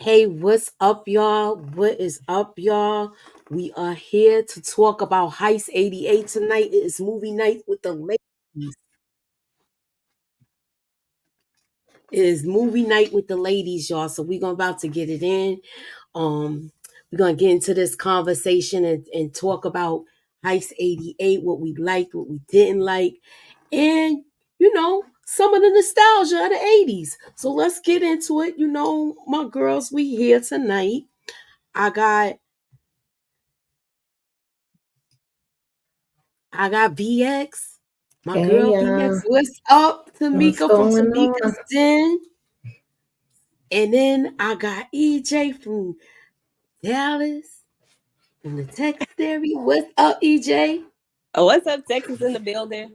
Hey, what's up, y'all? What is up, y'all? We are here to talk about Heist 88 tonight. It is movie night with the ladies. It is movie night with the ladies, y'all. So we're about to get it in. Um, we're gonna get into this conversation and talk about Heist 88, what we liked, what we didn't like, and some of the nostalgia of the 80s. So let's get into it. My girls, we here tonight. I got I got BX, my girl Hey, BX. What's up, what's Tamika from going on? Tamika's Den? And then I got EJ from Dallas, from the Texas area. What's up, EJ? Oh, what's up, Texas in the building?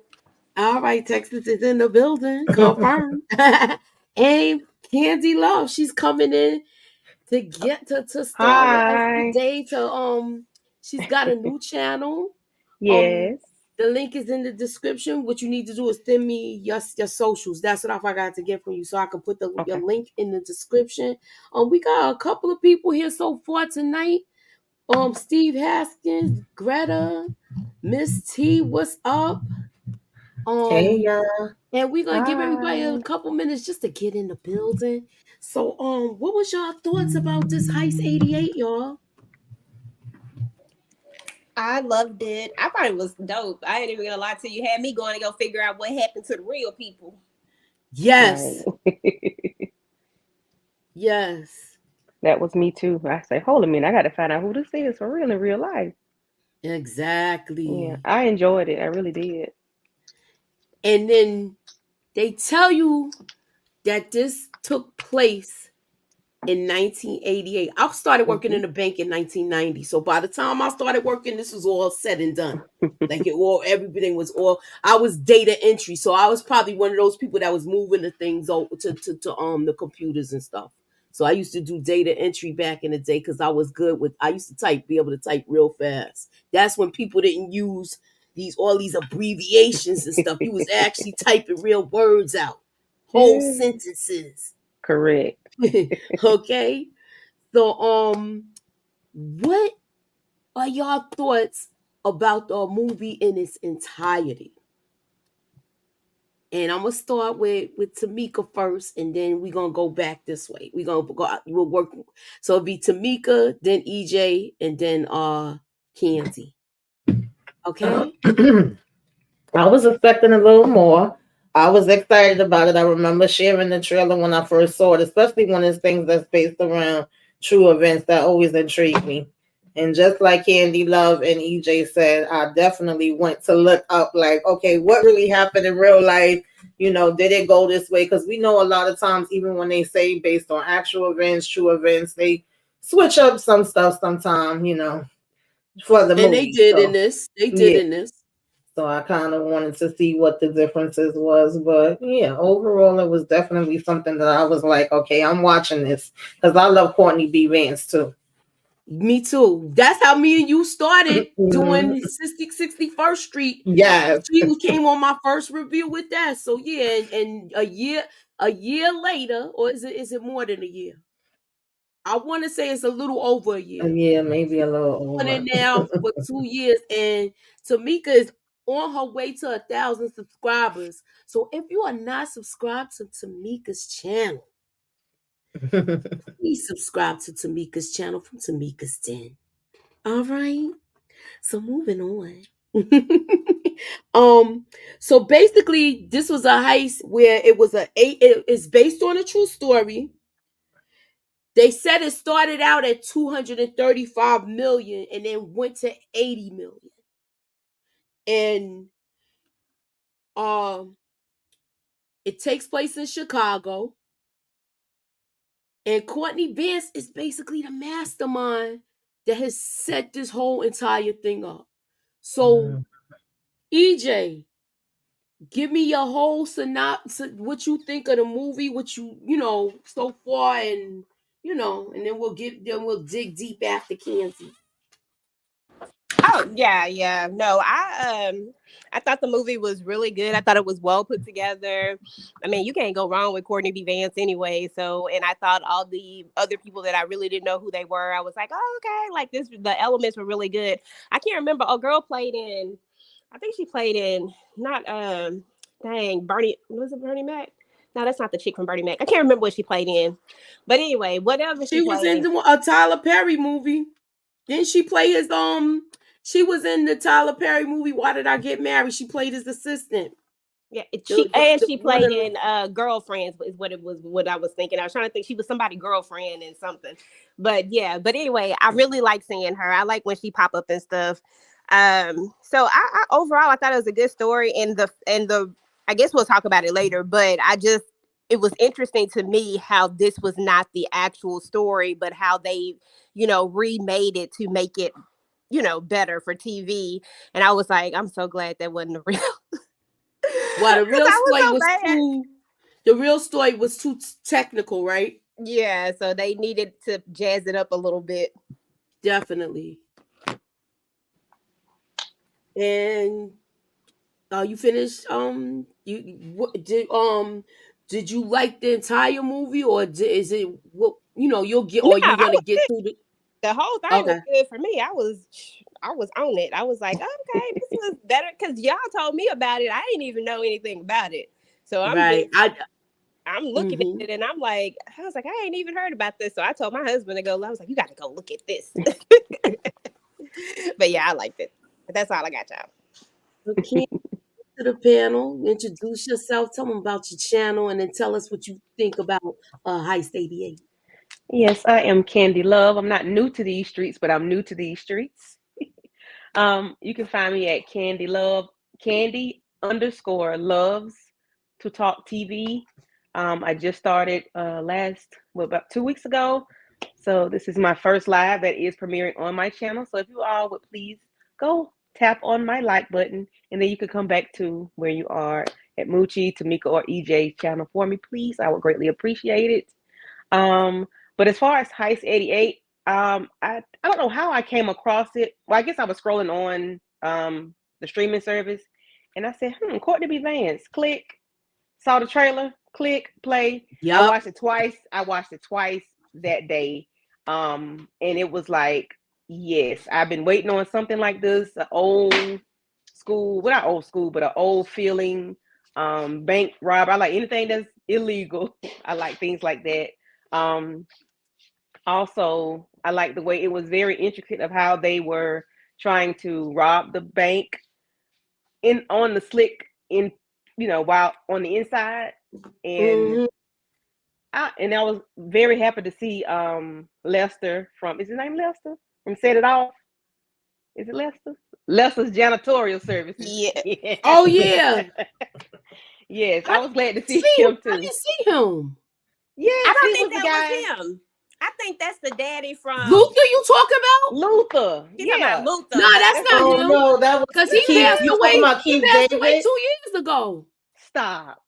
All right, Texas is in the building. Confirmed. And Candy Love, she's coming in to get to star with us Hi. today. She's got a new channel. Um, Yes. the link is in the description. What you need to do is send me your socials. That's what I forgot to get from you, so I can put your Okay. link in the description. We got a couple of people here so far tonight. Steve Haskins, Greta, Miss T, what's up? Hey, Um, y'all. and we're gonna give everybody a Hi. couple minutes just to get in the building. So, what was y'all thoughts about this Heist 88, y'all? I loved it. I thought it was dope. I ain't even gonna lie to you. Had me going to go figure out what happened to the real people. Right. Yes, yes, That was me too. I say, hold a minute, I gotta find out who this is for real in real life. Yeah, exactly. I enjoyed it. I really did. And then they tell you that this took place in 1988. I started working Hmm. in a bank in 1990. So by the time I started working, this was all said and done. Like everything was all. I was data entry, so I was probably one of those people that was moving the things over to the computers and stuff. So I used to do data entry back in the day because I was good with. I used to be able to type real fast. That's when people didn't use all these abbreviations and stuff. You was actually typing real words out, whole Yeah. sentences. Correct. Okay. So what are y'all thoughts about the movie in its entirety? And I'm gonna start with Tamika first, and then we're gonna go back this way. We'll work. So it'll be Tamika, then EJ, and then Candy. Uh, Okay? I was expecting a little more. I was excited about it. I remember sharing the trailer when I first saw it, especially when it's things that's based around true events that always intrigue me. And just like Candy Love and EJ said, I definitely went to look up, like, okay, what really happened in real life? Did it go this way? Because we know a lot of times, even when they say based on actual events, true events, they switch up some stuff sometime, for the And they movie. did in So, this. They did yeah. in this. So I kind of wanted to see what the differences was, but yeah, overall it was definitely something that I was like, okay, I'm watching this because I love Courtney B. Vance too. Me too. That's how me and you started Mhm. doing 61st Street. Yes. She came on my first review with that. So yeah, and a year later, or is it more than a year? I want to say it's a little over a year. Yeah, maybe She's a little on it over. now for 2 years, and Tamika is on her way to 1,000 subscribers. So if you are not subscribed to Tamika's channel, please subscribe to Tamika's channel from Tamika's Den. All right. So moving on. um so basically this was a heist where it's based on a true story. They said it started out at 235 million and then went to 80 million. And um it takes place in Chicago, and Courtney Vance is basically the mastermind that has set this whole entire thing up. So EJ, give me your whole synopsis, what you think of the movie, what so far, and then we'll dig deep after Candy. Yeah. No, I thought the movie was really good. I thought it was well put together. I mean, you can't go wrong with Courtney B. Vance anyway. So, and I thought all the other people that I really didn't know who they were, I was like, oh, okay, like this, the elements were really good. I can't remember. A girl played in, I think she played in, not, dang, Bernie, was it Bernie Mac? No, that's not the chick from Bernie Mac. I can't remember what she played in. But anyway, whatever she She was in played. a Tyler Perry movie. Didn't she play his She was in the Tyler Perry movie. Why Did I Get Married? She played his assistant. Yeah, The she one played of in Girlfriends is what it was. What I was thinking. I was trying to think she was somebody girlfriend and something. But yeah, but anyway, I really like seeing her. I like when she pop up and stuff. So I overall I thought it was a good story, and the I guess we'll talk about it later. But it was interesting to me how this was not the actual story, but how they remade it to make it better for TV. And I was like, I'm so glad that wasn't the real. Why the Because real I was story so was bad. too the real story was too technical, right? Yeah, so they needed to jazz it up a little bit. Definitely. And you finished did you like the entire movie, or is it what you'll get, No, or you're gonna get through the the whole thing was okay, good for me. I was on it. I was like, okay, this was better because y'all told me about it. I didn't even know anything about it. So right? I'm looking at Mm-hmm. it and I was like, I ain't even heard about this. So I told my husband to go. I was like, you got to go look at this. But yeah, I liked it. But that's all I got, y'all. Okay, to the panel, introduce yourself, tell them about your channel, and then tell us what you think about Heist 88. Yes, I am Candy Love. I'm not new to these streets, but I'm new to these streets. You can find me at Candy Love, Candy underscore loves to talk TV. I just started about 2 weeks ago. So this is my first live that is premiering on my channel. So if you all would please go tap on my like button, and then you could come back to where you are at Moochie, Tamika, or EJ's channel for me, please. I would greatly appreciate it. Um, but as far as Heist 88, I don't know how I came across it. Well, I guess I was scrolling on the streaming service, and I said, Courtney B. Vance. Click, saw the trailer, click, play. I Yup. watched it twice. That day. And it was like, yes, I've been waiting on something like this, an old school, well, not old school, but an old feeling bank rob. I like anything that's illegal. I like things like that. Um, Also, I like the way it was very intricate of how they were trying to rob the bank in on the slick in while on the inside. And Mm-hmm. I was very happy to see Lester from, is his name Lester from Set It Off? Is it Lester? Lester's janitorial services. Yeah. Oh yeah. Yes, I I was glad to didn't see see him. him I too. didn't see him. I Yes, don't he think was the that guy. was him. I think that's the daddy from. Luther, you talking about? Luther. She's talking about Yeah. Luther, Nah, but that's that's not not Oh him. him. no, that was Cause he Keith. passed You Yes. talking away. about He Keith passed away David? 2 years ago. Stop.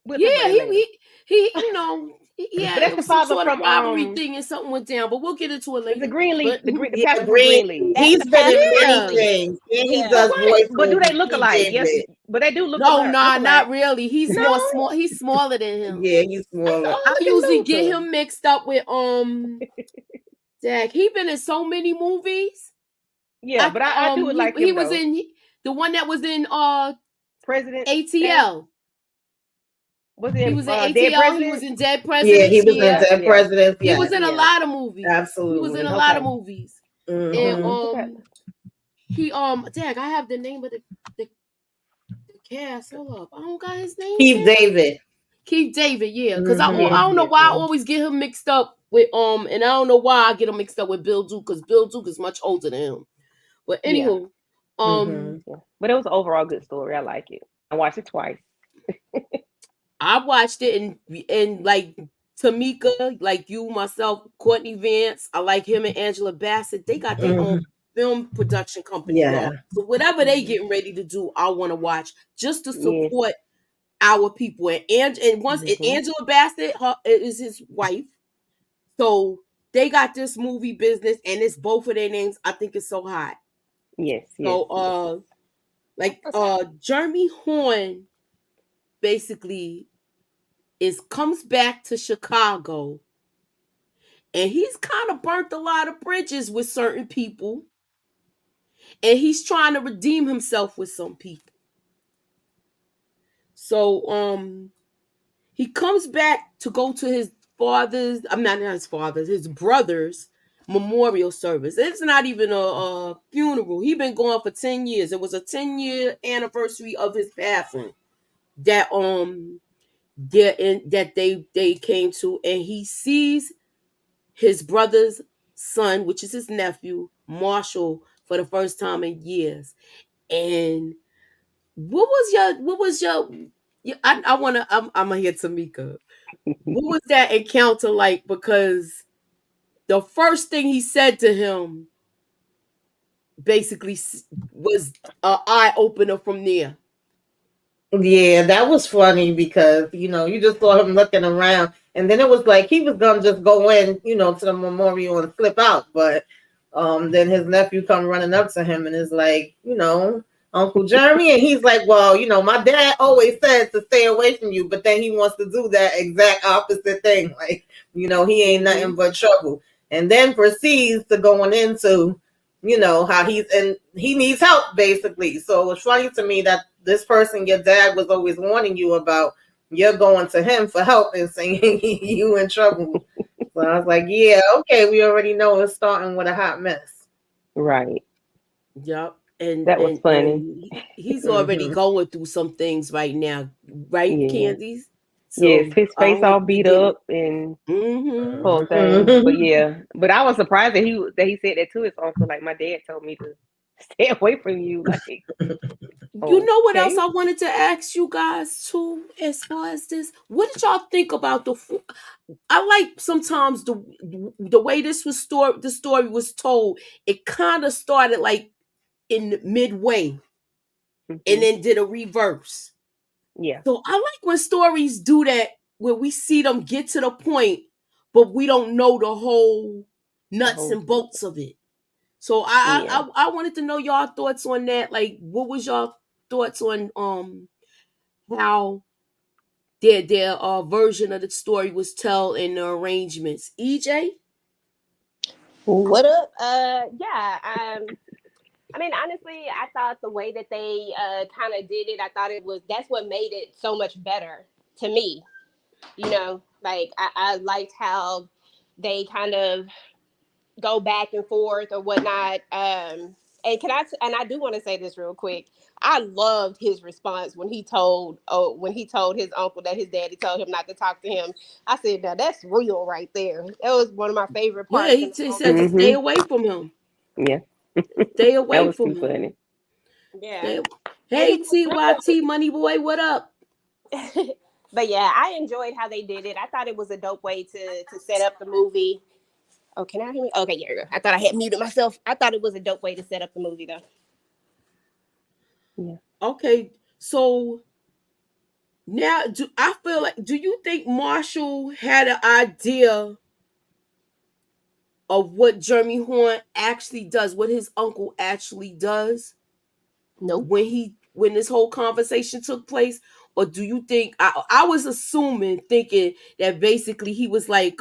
We'll talk Yeah, about that later. he But had that's it the was some father sort of from robbery thing and something went down, but we'll get into it it's the later. Greenleaf, But the Yeah, pastor from Green. Greenleaf. That's He's the been in pastor from many yeah. Greenleaf. things, and he Yeah. does Right. voice But do they look Keith alike? Yes. David. But they do look No, alike. nah, Look alike. not really. He's No. more small. He's smaller than him. Yeah, he's I said, smaller. oh, I look usually at get Luther. him mixed up with Dag. He been in so many movies. Yeah, but I do like He him was though. in the one that was in President's Day. ATL. Was He it was in Dead ATL. He was President? in Dead Yeah, he Presidents. was in Yeah. Dead Yeah. Presidents. He was Yes, in a Yeah. lot of movies. He was in a absolutely. lot of Okay. movies. And Hmm. Okay. he Dag, I have the name of the cast. Hold up. I don't got his name Keith down. David. Keith David, yeah. Because I Yes. don't know Yes. why I Yes. always get him mixed up with and I don't know why I get him mixed up with Bill Duke, because Bill Duke is much older than him. But Yeah. anywho, Hmm. Yeah. But it was an overall good story. I like it. I watched it twice. I watched it and like Tamika, like you, myself, Courtney Vance. I like him and Angela Bassett. They got their own Hmm. film production company, Yeah. y'all. So whatever they Mhm. getting ready to do, I want to watch just to Yes. support our people. And Mhm. Angela Bassett is his wife. So they got this movie business, and it's both of their names. I think it's so hot. Yes, yes, So yes. Jeremy Horn basically comes back to Chicago, and he's kind of burnt a lot of bridges with certain people, and he's trying to redeem himself with some people. So he comes back to go to his father's, I'm not his father's, his brother's memorial service. It's not even a funeral. He been gone for 10 years. It was a 10-year anniversary of his passing that they came to, and he sees his brother's son, which is his nephew, Marshall, for the first time in years. And I'm gonna hear Tamika. What was that encounter like? Because the first thing he said to him basically was an eye opener from there. Yeah, that was funny because, you just saw him looking around, and then it was like he was gonna just go in, to the memorial and slip out. But then his nephew come running up to him and is like, Uncle Jeremy, and he's like, well, my dad always said to stay away from you, but then he wants to do that exact opposite thing. Like, he ain't nothing but trouble. And then proceeds to going into, how he needs help basically. So it was funny to me that this person your dad was always warning you about, you're going to him for help and saying you in trouble. So I was like, yeah, okay, we already know it's starting with a hot mess. Right. Yep. And That was and funny. and he's already going through some things right now, right, Yeah. Candies? Yes, So his I face don't want all you to beat get it. up and Mm-hmm. whole thing. But yeah, but I was surprised that he said that to his uncle. Like, my dad told me to stay away from you. Like, You know what else okay. I wanted to ask you guys too, as far as this? What did y'all think about I like sometimes the way the story was told. It kind of started like in midway, and Hmm. then did a reverse. Yeah, So I like when stories do that, where we see them get to the point, but we don't know the whole the nuts whole and story. bolts of it. So I Yeah. I, I wanted to know y'all thoughts on that. Like, what was y'all thoughts on how their version of the story was told in the arrangements? EJ. What up? Yeah. I mean, honestly, I thought the way that they kind of did it, I thought that's what made it so much better to me. Like I liked how they kind of go back and forth or whatnot. And I do want to say this real quick. I loved his response when he told his uncle that his daddy told him not to talk to him. I said, now that's real right there. That was one of my favorite Yeah, parts he in the whole said to stay movie. Hmm. away from him. Yeah. Stay That away was from too him. funny. Yeah. Stay. And he Hey, was TYT Money Boy, what up? real. But yeah, I enjoyed how they did it. I thought it was a dope way to set up the movie. Oh, can I hear me? Okay, yeah, I thought I had muted myself. I thought it was a dope way to set up the movie, though. Yeah. Okay, so now I feel like, do you think Marshall had an idea of what Jeremy Horn actually does, what his uncle actually does Nope. when this whole conversation took place? Or do you think I was assuming, thinking that basically he was like,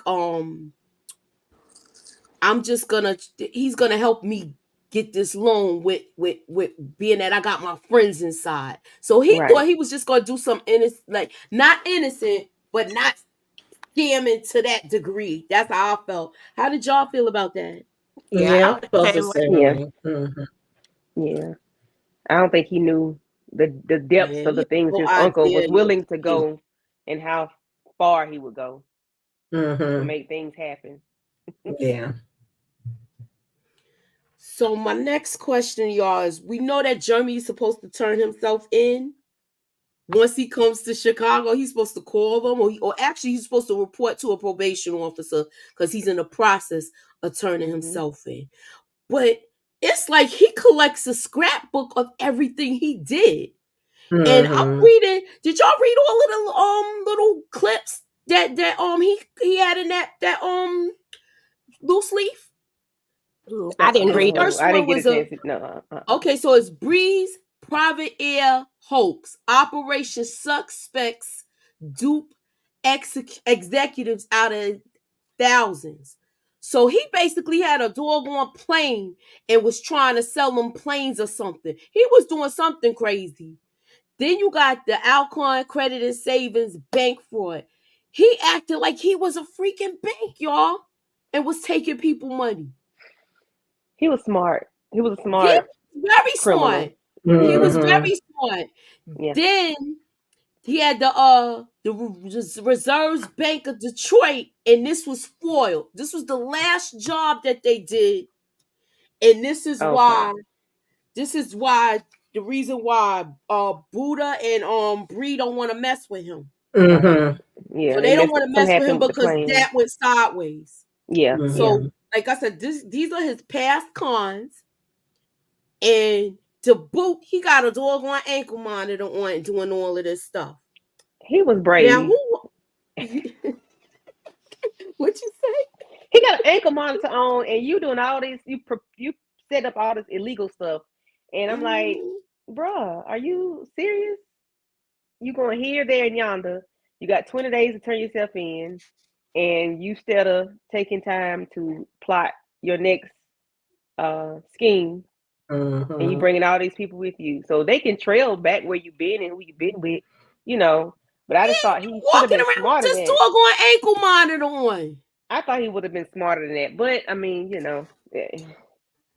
I'm just gonna he's gonna help me get this loan with being that I got my friends inside. So he thought Right. he was just gonna do some innocent, like not innocent, but not scamming to that degree. That's how I felt. How did y'all feel about that? Yeah, Yeah, I I felt the felt the same way. same Yeah. way. Yeah. I don't think he knew the depths Man, of he the had things no his uncle idea was he was willing to playing. go and how far he would go to Mm-hmm. make things happen. Yeah. So my next question, y'all, is we know that Jeremy is supposed to turn himself in. Once he comes to Chicago, he's supposed to call them, or actually, he's supposed to report to a probation officer because he's in the process of turning Hmm. himself in. But it's like he collects a scrapbook of everything he did, and I'm Mm-hmm. reading. Did y'all read all of the little clips that he had in that loose leaf? I didn't The read them. first I one didn't get a was a chance. No. okay, so it's Breeze Private Air Hoax, Operation Suspects Dupe Executives out of thousands. So he basically had a doggone plane and was trying to sell them planes or something. He was doing something crazy. Then you got the Alcon Credit and Savings Bank fraud. He acted like he was a freaking bank, y'all, and was taking people money. He was smart. He was a He smart was very criminal. smart. He was Mm-hmm. very smart. Yeah. Then he had the Reserves Bank of Detroit, and this was foiled. This was the last job that they did, and this is Okay. why. This is why the reason why Buddha and Bree don't want to mess with him. Mm-hmm. Yeah, So they they don't messed. want to Something mess with him happened with the because plane. that went sideways. Yeah. Yeah. Mm-hmm. So, like I said, these are his past cons. And to boot, he got a doggone ankle monitor on doing all of this stuff. He was Now, brave. who? What you say? He got an ankle monitor on, and you doing all this. You set up all this illegal stuff, and I'm like, Mm, bruh, are you serious? You going here, there, and yonder. You got 20 days to turn yourself in, and you instead of taking time to plot your next scheme, and you Mm-hmm. bringing all these people with you, so they can trail back where you've been and who you've been with, you know. But I just thought he should have walking been around with smarter this than that. doggone ankle monitor on. I thought he would have been smarter than that. But I mean,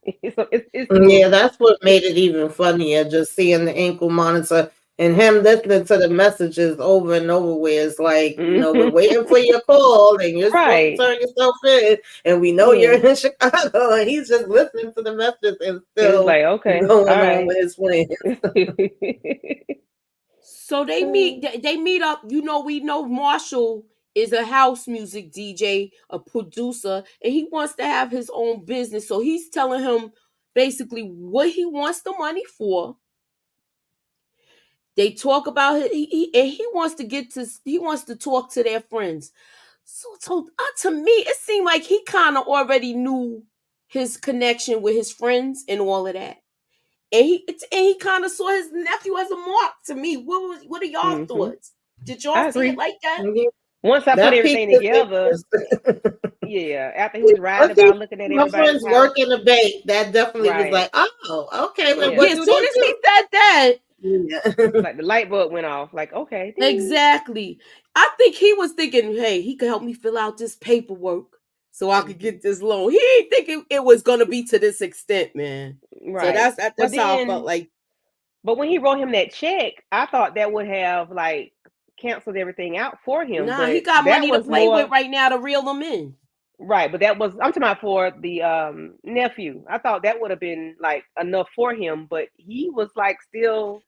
it's the Yeah, movie. that's what made it even funnier, just seeing the ankle monitor and him listening to the messages over and over where it's like, we're waiting for your call and you're supposed to Right. turn yourself in and we know you're Yeah. in Chicago and he's just listening to the messages and It was still like, okay, all going on right. with his plan. So they meet up. We know Marshall is a house music DJ, a producer, and he wants to have his own business. So he's telling him basically what he wants the money for. They talk about it, and he wants to talk to their friends. So to me, it seemed like he kind of already knew his connection with his friends and all of that. And he kind of saw his nephew as a mark to me. What are y'all Hmm. thoughts? Did y'all I see it agree. like that? Yeah, Once I put that everything piqued his together, interest. yeah, after he was I riding see about looking at my everybody's friends house, work in the bank. That definitely was right. like, oh, okay, well, Yeah. what Yeah, as do soon they as he do? said that, Yeah. Like the light bulb went off. Like, okay, ding. exactly. I think he was thinking, hey, he could help me fill out this paperwork so I could Hmm. get this loan. He ain't thinking it was gonna be to this extent, man. So Right. But that's how I felt then, like. but when he wrote him that check, I thought that would have like canceled everything out for him. Nah, he But got that money to was play with more right now to reel them in. right. But that was I'm talking about for the nephew. I thought that would have been like enough for him, but he was like still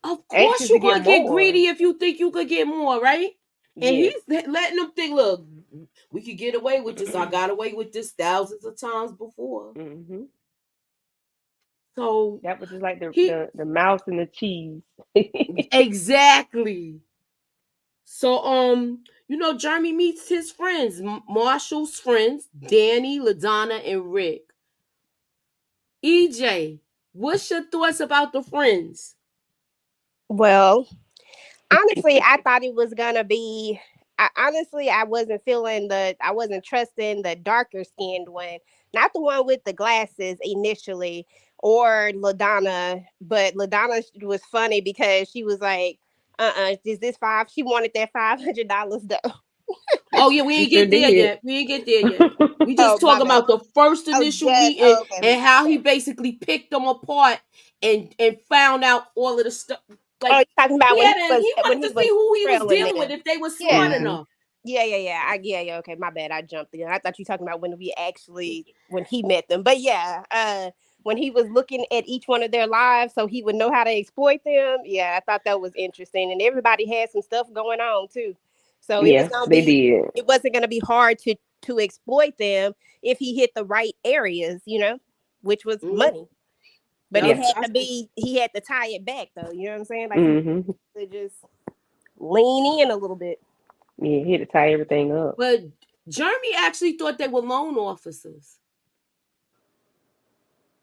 Of course, anxious to you're get gonna get more. greedy if you think you could get more, right? And Yes. he's letting them think, look, we could get away with this. I got away with this thousands of times before. Hmm. So That was just like the, he the the mouse and the cheese. exactly. So Jeremy meets his friends, Marshall's friends, Danny, LaDonna, and Rick. EJ, what's your thoughts about the friends? Well, honestly, I thought it was gonna be. Honestly, I wasn't trusting the darker skinned one, not the one with the glasses initially, or Ladonna. But Ladonna was funny because she was like, is this five? She wanted that $500 though. Oh yeah, we She ain't sure get there did. yet. We ain't get there yet. We Oh, just my talking bad. about the first Oh, initial just meeting okay, and my how he bad. basically picked them apart and found out all of the stuff. Oh, Like you're talking about he when wanted he to see was who he was trailing dealing with them. if they were smart Yeah. Hmm. enough. Yeah. Okay, my bad. I jumped in. I thought you were talking about when he met them. But yeah, when he was looking at each one of their lives so he would know how to exploit them. Yeah, I thought that was interesting. And everybody had some stuff going on too. So Yeah, they did. it wasn't gonna be hard to exploit them if he hit the right areas, which was Mm-hmm. money. But Yep. Yeah. he had to tie it back though. You know what I'm saying? Like he Hmm. to just lean in a little bit. Yeah, he had to tie everything up. But Jeremy actually thought they were loan officers.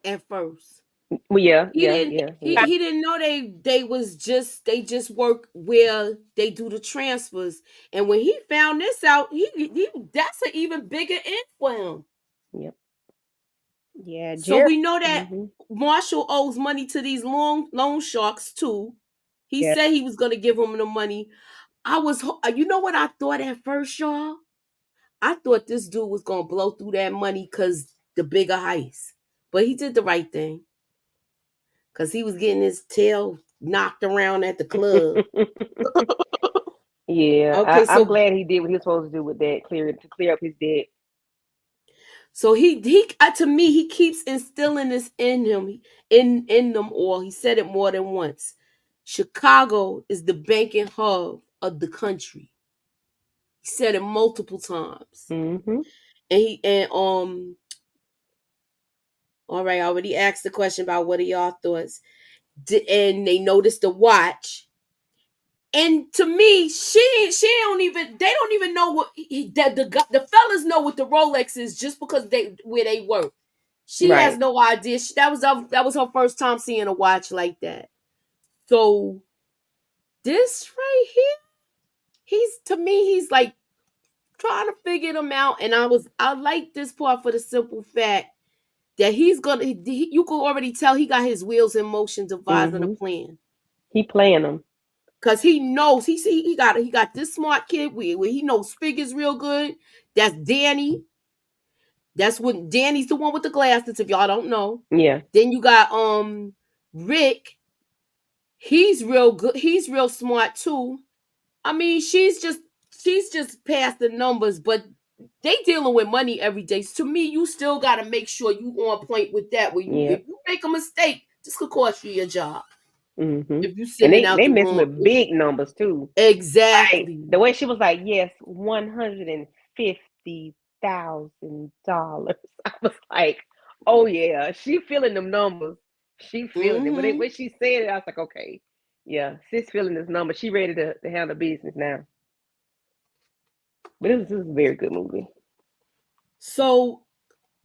at first. Well, yeah, He yeah, didn't yeah, he, yeah. he didn't know they just work where they do the transfers. And when he found this out, he that's an even bigger end for him. Yep. Yeah, So Jeremy. we know that Mm-hmm. Marshall owes money to these loan sharks too. He Yeah. said he was gonna give him the money. You know what I thought at first, y'all? I thought this dude was gonna blow through that money because the bigger heist, but he did the right thing because he was getting his tail knocked around at the club. Yeah, Okay, I'm so glad he did what he was supposed to do with that, clear up his debt. he to me he keeps instilling this in him in them all. He said it more than once. Chicago is the banking hub of the country. He said it multiple times. Mm-hmm. And all right, I already asked the question about what are y'all thoughts. And they noticed the watch. And to me, she don't even they don't even know what the fellas know what the Rolex is just because they where they work. She has Right. no idea. That was her first time seeing a watch like that. So this right here, he's like trying to figure them out. And I like this part for the simple fact that you can already tell he got his wheels in motion devising a Mm-hmm. plan. He playing them. Cause he knows he got this smart kid where he knows figures real good. That's Danny. That's what Danny's the one with the glasses. If y'all don't know, Yeah. then you got Rick. He's real good. He's real smart too. I mean, she's just past the numbers, but they dealing with money every day. So to me, you still got to make sure you on point with that. Where Yeah. if you make a mistake, this could cost you your job. Mm-hmm. If you And sending they out the messing wrong with big numbers too. Like exactly. the way she was like, yes, $150,000. I was like, oh yeah, she feeling them numbers. She feeling it. Mm-hmm. When she said it, I was like, okay, yeah, sis feeling this number. She ready to handle business now. But this is a very good movie. So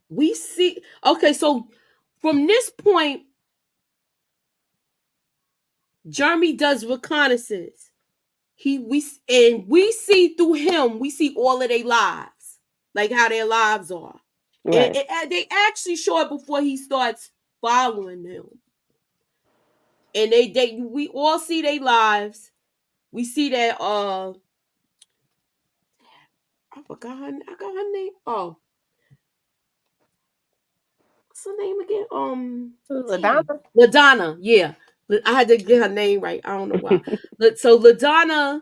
we see. Okay, so from this point, Jeremy does reconnaissance. We see through him. We see all of their lives, like how their lives are, Right. and they actually show it before he starts following them. And we all see their lives. We see that I got her name. Oh, what's her name again? Damn. LaDonna. LaDonna, yeah. I had to get her name right. I don't know why. So LaDonna,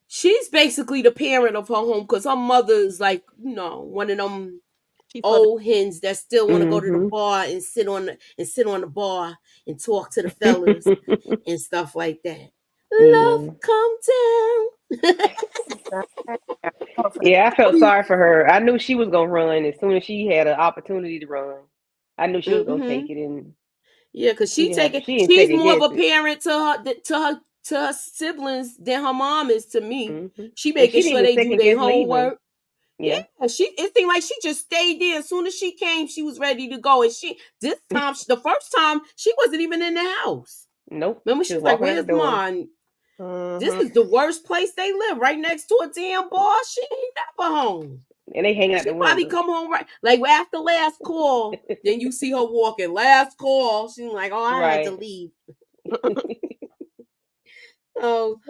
she's basically the parent of her home because her mother is like, one of them She for the old hens that still want to go to the Mm-hmm. bar and sit on the bar and talk to the fellas and stuff like that. Love Yeah. come down. Yeah, I felt sorry for her. I knew she was gonna run as soon as she had an opportunity to run. I knew she was gonna take Mm-hmm. it, and Yeah, because she didn't she's second more of guess a it. parent to her siblings than her mom is to me. Mm-hmm. She And making she didn't sure even they do second their guess leaving. homework. Yeah, Yeah. it seemed like she just stayed there. As soon as she came, she was ready to go. And the first time, she wasn't even in the house. Nope. Remember, She she was was like, walking out the "Where's door. mine? This Mhm. is the worst place they live, right next to a damn bar. She ain't never home. And they hanging out She the probably window. come home right like after last call. Then you see her walking. Last call. She's like, oh, I had to Right. leave. Oh,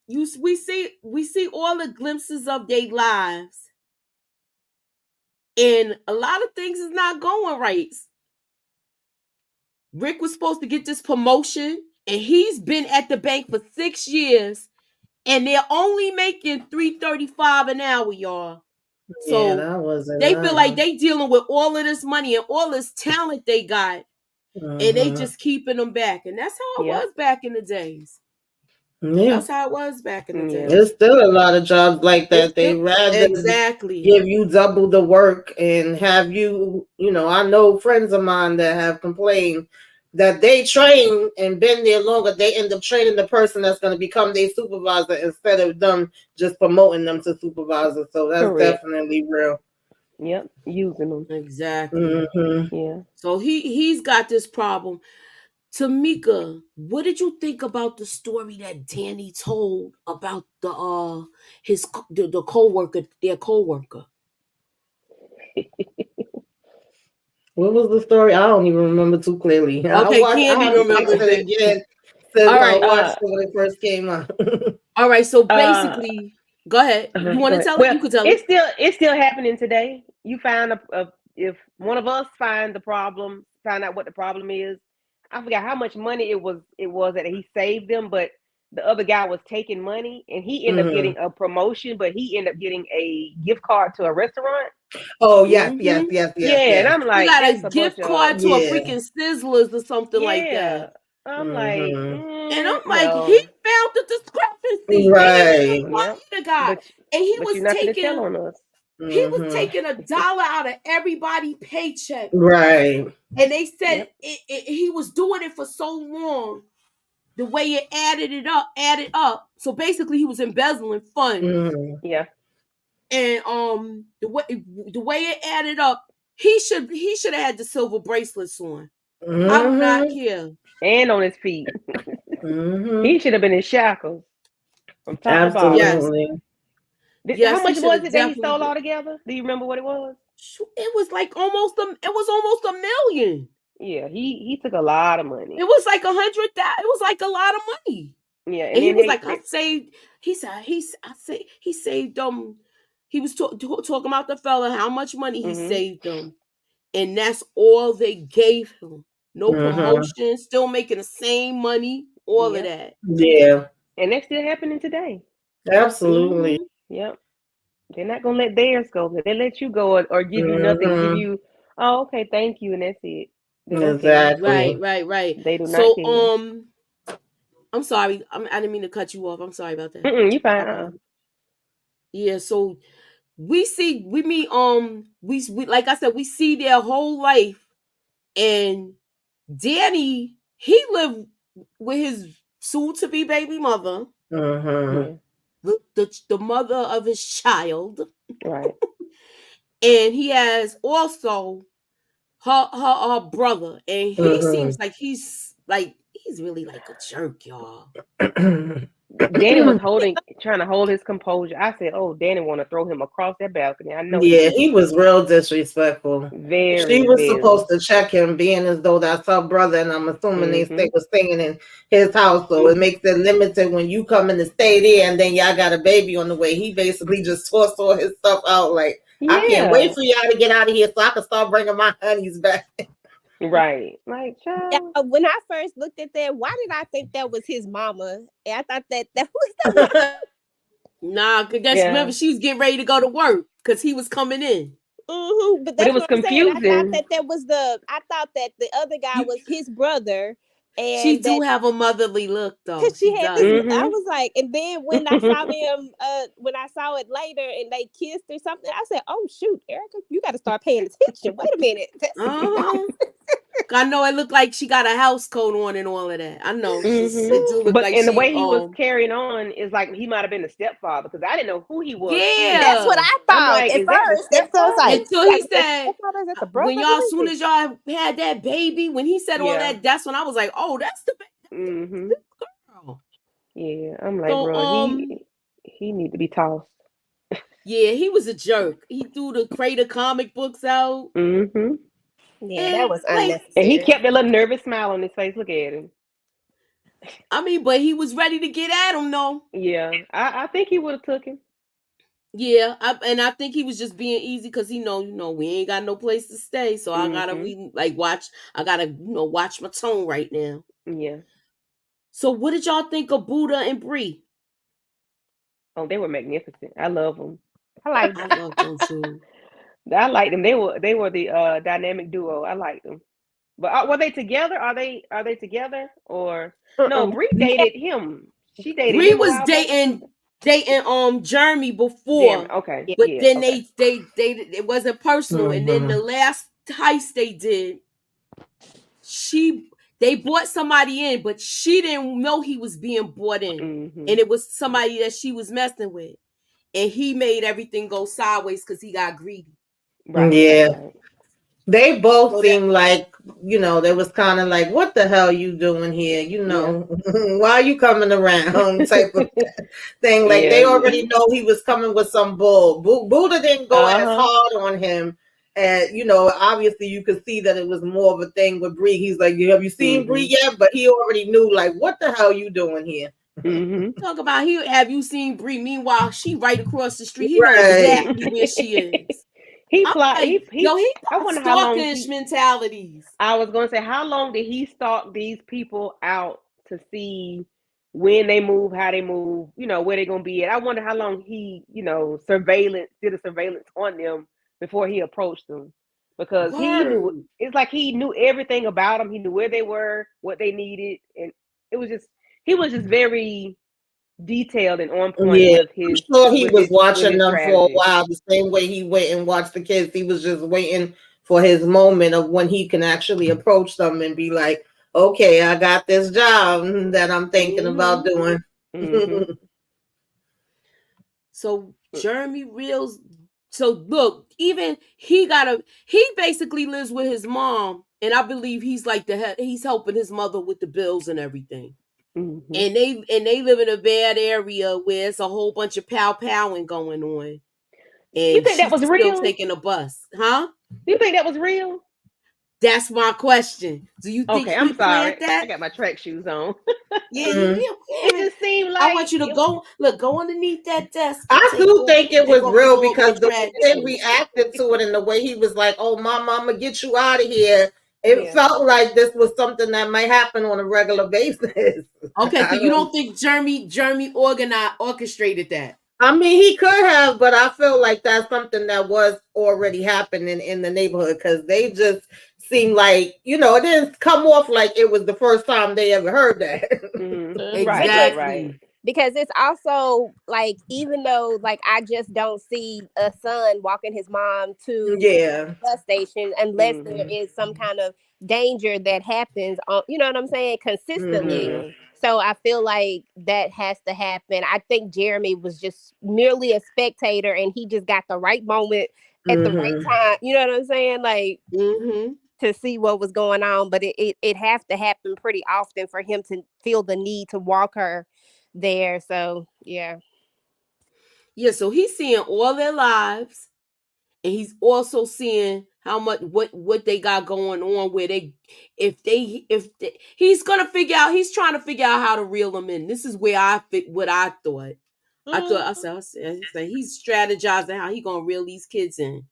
we see all the glimpses of their lives, and a lot of things is not going right. Rick was supposed to get this promotion, and he's been at the bank for 6 years, and they're only making $3.35 an hour, y'all. Yeah, So that wasn't they feel like nothing. they dealing with all of this money and all this talent they got, and they Mm-hmm. just keeping them back. And that's how it Yep. was back in the days. Yeah. That's how it was back in the Yeah. There's days. still a lot of jobs like It's that. still They rather exactly. give you double the work and have you, I know friends of mine that have complained that they train and been there longer. They end up training the person that's going to become their supervisor instead of them just promoting them to supervisor. So that's Correct. definitely real. Yep, using them. Exactly. Mm-hmm. Yeah. So he's got this problem. Tamika, what did you think about the story that Danny told about the co-worker, their co-worker? What was the story? I don't even remember too clearly. Okay, I Candy haven't watched remembers it it. again since All I right. watched Uh, it when it first came out. All right. So uh, basically, go ahead. You want Go to ahead. tell it? Well, You could tell it. it's still happening today. You find a if one of us find the problem, find out what the problem is. I forgot how much money it was that he saved them, but the other guy was taking money and he ended up Mm-hmm. getting a promotion, but he ended up getting a gift card to a restaurant. Oh yes, yes, Mm-hmm. yes, yes, Yeah, and yes. I'm He like, got a that's a bunch gift of card to a Yeah. freaking Sizzlers or something like yeah. that. I'm like, Mm-hmm. And I'm like, he no. found the discrepancy. They didn't even Right. Yep. fire the guy. But And but you're not gonna tell on us. he was Mm-hmm. taking $1 out of everybody's paycheck. Right. And they said Yep. he was doing it for so long, the way it added up. So basically he was embezzling funds. Mm-hmm. Yeah. And the way it added up, he should have had the silver bracelets on. I do not Mm-hmm. care. And on his feet. Mm-hmm. He should have been in shackles from top to bottom. Yes. Absolutely. How Yes, he much should was have it that he definitely stole been. altogether? Do you remember what it was? It was like almost a million. Yeah, he took a lot of money. It was like 100,000. It was like a lot of money. Yeah, and And he then was like, I saved. He said he saved them. He was talking about the fella, how much money he mm-hmm. saved them, and that's all they gave him. No Mm-hmm. promotion, still making the same money, all of Yep. that. Yeah. And that's still happening today. Absolutely. Mm-hmm. Yep. They're not gonna let theirs go. They let you go or give you nothing, give Mm-hmm. you, oh, okay, thank you, and that's it. They don't care. Right, Exactly. right, right. They do not So, care. I'm sorry. I didn't mean to cut you off. I'm sorry about that. You fine. Yeah. So we meet we like I said, we see their whole life, and Danny, he lived with his soon to be baby mother, Mm-hmm. Yeah. the mother of his child, Right. and he has also her brother, and he seems Mm-hmm. like he's really like a jerk, y'all. Danny was trying to hold his composure. I said, "Oh, Danny want to throw him across that balcony." I know he Yeah, did. he was real disrespectful. She Very, was very. supposed to check him, being as though that's her brother, and I'm assuming they Mm-hmm. was staying in his house, so it makes it limited when you come in to stay there, and then y'all got a baby on the way. He basically just tossed all his stuff out, like, I can't wait Yeah. for y'all to get out of here so I can start bringing my honeys back. Right. Like, child. When I first looked at that, why did I think that was his mama? And I thought that was the Nah, cause that's Yeah. remember she was getting ready to go to work because he was coming in. But But it that's was what I'm saying. I thought confusing. that was the. I thought that the other guy You, was his brother, she and do that have a motherly look though. because she She had this. does. I Mm-hmm. was like, and then when I saw them, when I saw it later, and they kissed or something, I said, "Oh shoot, Erica, you got to start paying attention. Wait a minute." Uh-huh. I know it looked like she got a house coat on and all of that. I know it do Mm-hmm. look But like and the she way he was carrying on is like he might have been the stepfather because I didn't know who he was either. That's what yeah. I I'm thought like, at is that the first. At first, I was stepfather? like, Until "You got he to say said stepfather, is that the brother? when y'all Who as is soon it?" as y'all had that baby, when he said all Yeah. that, that's when I was like, oh, that's the Mm-hmm. girl. Yeah. I'm like, So bro, he need to be tossed. yeah, he was a jerk. He threw the crate of comic books out. Mm-hmm. Yeah, that And was like, And he unnecessary. kept that little nervous smile on his face. Look at him. I mean, but he was ready to get at him though. Yeah. I think he would have took him. Yeah, I think he was just being easy because he know, we ain't got no place to stay, so I gotta Mm-hmm. watch. I gotta watch my tone right now. Yeah. So what did y'all think of Buddha and Bree? Oh, they were magnificent. I love them. I like I that. love them too. I liked them. They were the dynamic duo. I liked them. But were they together? Are they together or no? Bree Yeah, dated him. She dated Bree him a was while back or something. dating Jeremy Jeremy. before, Okay. yeah. but Yeah. then Okay. they it wasn't personal. And then the Mm-hmm. last heist they did, she they brought somebody in, but she didn't know he was being brought in, Mm-hmm. and it was somebody that she was messing with, and he made everything go sideways because he got greedy. Yeah. Right. They both So that seem like, they was kind of like, what the hell you doing here? Yeah. Why are you coming around type of thing. Like Yeah. they already know he was coming with some bull. Buddha didn't go as Uh-huh. hard on him. And, obviously you could see that it was more of a thing with Bree. He's like, have you seen Bree yet? But he already knew, like, what the hell you doing here? Mm-hmm. talk about he have you seen Bree? Meanwhile, she right across the street. He know Right. exactly where she is. He I'm fly like, he yo, he I got wonder how long stalkerish he mentalities. I was gonna say, how long did he stalk these people out to see when they move, how they move, where they're gonna be at? I wonder how long he, did a surveillance on them before he approached them. Because he knew, Word. it's like he knew everything about them. He knew where they were, what they needed, and it was just he was just very detailed and on point Yeah, with I'm his sure he with was his with watching his them for a strategy. while, the same way he went and watched the kids. He was just waiting for his moment of when he can actually approach them and be like, okay, I got this job that I'm thinking about Mm-hmm. doing. Mm-hmm. So Jeremy reels. So look, even he basically lives with his mom, and I believe he's like he's helping his mother with the bills and everything. Mm-hmm. And they live in a bad area where it's a whole bunch of powing going on, You and think that she's was still real? taking a bus, huh? You think that was real? That's my question. Do you think Okay, he I'm planned sorry. I that? got my track shoes on. Yeah, Mhm. It just seemed I want like you to it. go underneath that desk and I take do off think it and was go real through all my because the way track they shoes. reacted to it and the way he was like, "Oh, mama, get you out of here." It Yeah. felt like this was something that might happen on a regular basis. Okay, so I you don't. don't think Jeremy orchestrated that? I mean, he could have, but I feel like that's something that was already happening in the neighborhood because they just seem like, it didn't come off like it was the first time they ever heard that. Right, right, Because right. Exactly. it's also like, even though like I just don't see a son walking his mom to Yeah. the bus station unless there Mm-hmm. is some kind of danger that happens on, you know what I'm saying, consistently. Hmm. Yeah. So I feel like that has to happen. I think Jeremy was just merely a spectator and he just got the right moment at the right Hmm. time, you know what I'm saying, like, Mm-hmm. to see what was going on. But it has to happen pretty often for him to feel the need to walk her there. So yeah. Yeah, so he's seeing all their lives, and he's also seeing how much what they got going on. Where they, he's gonna figure out. He's trying to figure out how to reel them in. This is where I fit. What I thought. I said he's strategizing how he gonna reel these kids in.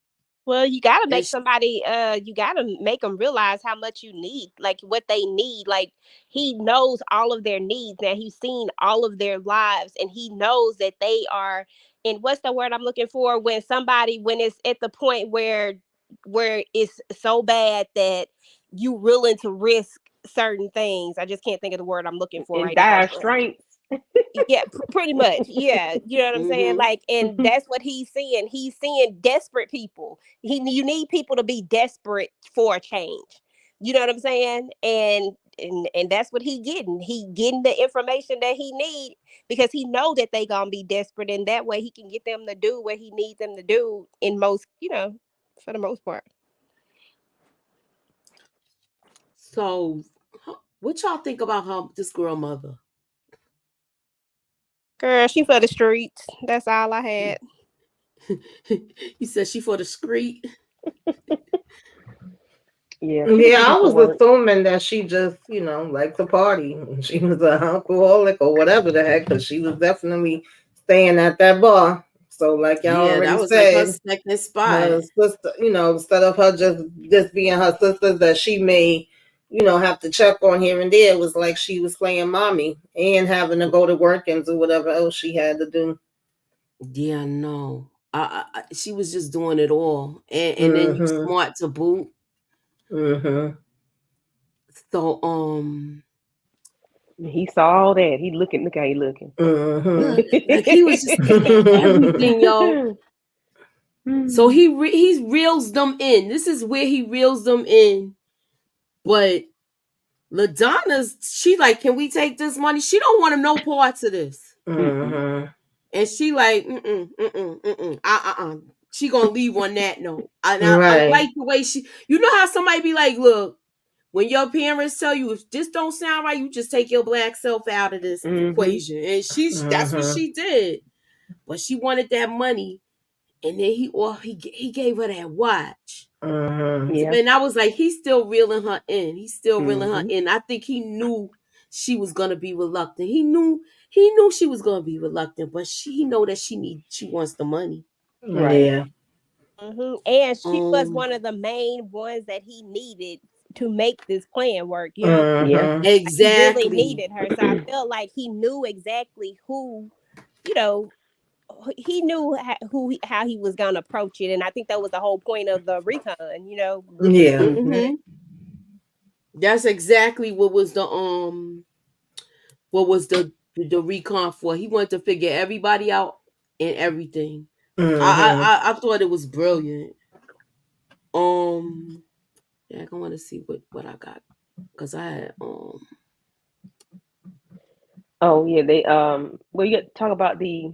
Well, you got to And make somebody, you got to make them realize how much you need, like what they need. Like, he knows all of their needs. Now, he's seen all of their lives and he knows that they are, and what's the word I'm looking for? When it's at the point where it's so bad that you willing to risk certain things. I just can't think of the word I'm looking for In right now. dire But straits. yeah, pretty much. Yeah, you know what I'm saying. mm-hmm. Like, and that's what he's seeing. He's seeing desperate people. You need people to be desperate for a change. You know what I'm saying? And that's what he getting. He getting the information that he need because he know that they gonna be desperate, and that way he can get them to do what he needs them to do in most, for the most part. So, what y'all think about this girl mother? Girl, she for the streets. That's all I had. He said she for the street. Yeah, she was Yeah, looking I for was work. assuming that she just, liked to party. She was a alcoholic or whatever the heck, because she was definitely staying at that bar. So, like y'all Yeah, already that was like her said, second spot. her sister, instead of her just being her sisters that she may, have to check on here and there, it was like she was playing mommy and having to go to work and do whatever else she had to do. Yeah, no. She was just doing it all, and then you Mm-hmm. smart to boot. Mm-hmm. So He saw all that. He looking. Look how he looking. Mm-hmm. like he was just taking everything, yo. So he reels them in. This is where he reels them in. But LaDonna's, she like, can we take this money? She don't want no parts of this. Mm-hmm. And she like, mm-mm, mm-mm, mm-mm, she gonna leave on that note. And I Right. like the way she. You know how somebody be like, look, when your parents tell you if this don't sound right, you just take your black self out of this equation. And that's what she did. But she wanted that money, and then he gave her that watch. Yeah. And I was like, he's still reeling her in. He's still reeling her in. I think he knew she was gonna be reluctant. He knew she was gonna be reluctant, but he know that she wants the money. Right. Yeah. And she was one of the main ones that he needed to make this plan work. You know, Yeah. like he really Exactly. needed her. So I felt like he knew exactly who, you know, he knew how he was gonna approach it, and I think that was the whole point of the recon. You know, looking Yeah. Mm-hmm. That's exactly what was the recon for. He wanted to figure everybody out and everything. I thought it was brilliant. Yeah, I want to see what I got because I had Oh yeah, they well you talk about the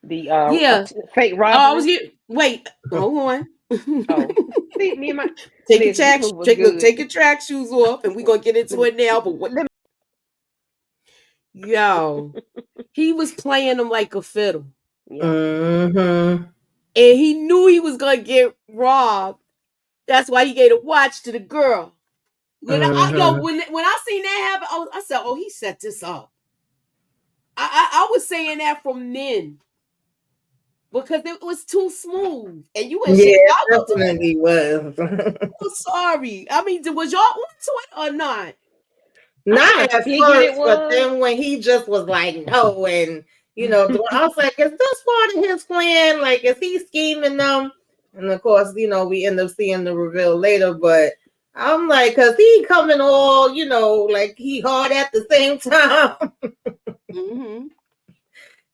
yeah. fake Oh, I was robbery. getting wait. Hold on. Oh, see, me and my Take your listen, this track movie was take look, good. take your track shoes off, and we're gonna get into it now. But what? Yo, he was playing them like a fiddle, Yeah. and he knew he was gonna get robbed. That's why he gave a watch to the girl. When I seen that happen, I said, "Oh, he set this up." I was saying that from then because it was too smooth, and you in Yeah, Chicago too. definitely was. I'm sorry. I mean, was y'all onto it or not? I kind Not of at figured it first, but was. then when he just was like, no, and I was like, is this part of his plan? Like, is he scheming them? And of course, we end up seeing the reveal later, but I'm like, cause he coming all, like he hard at the same time.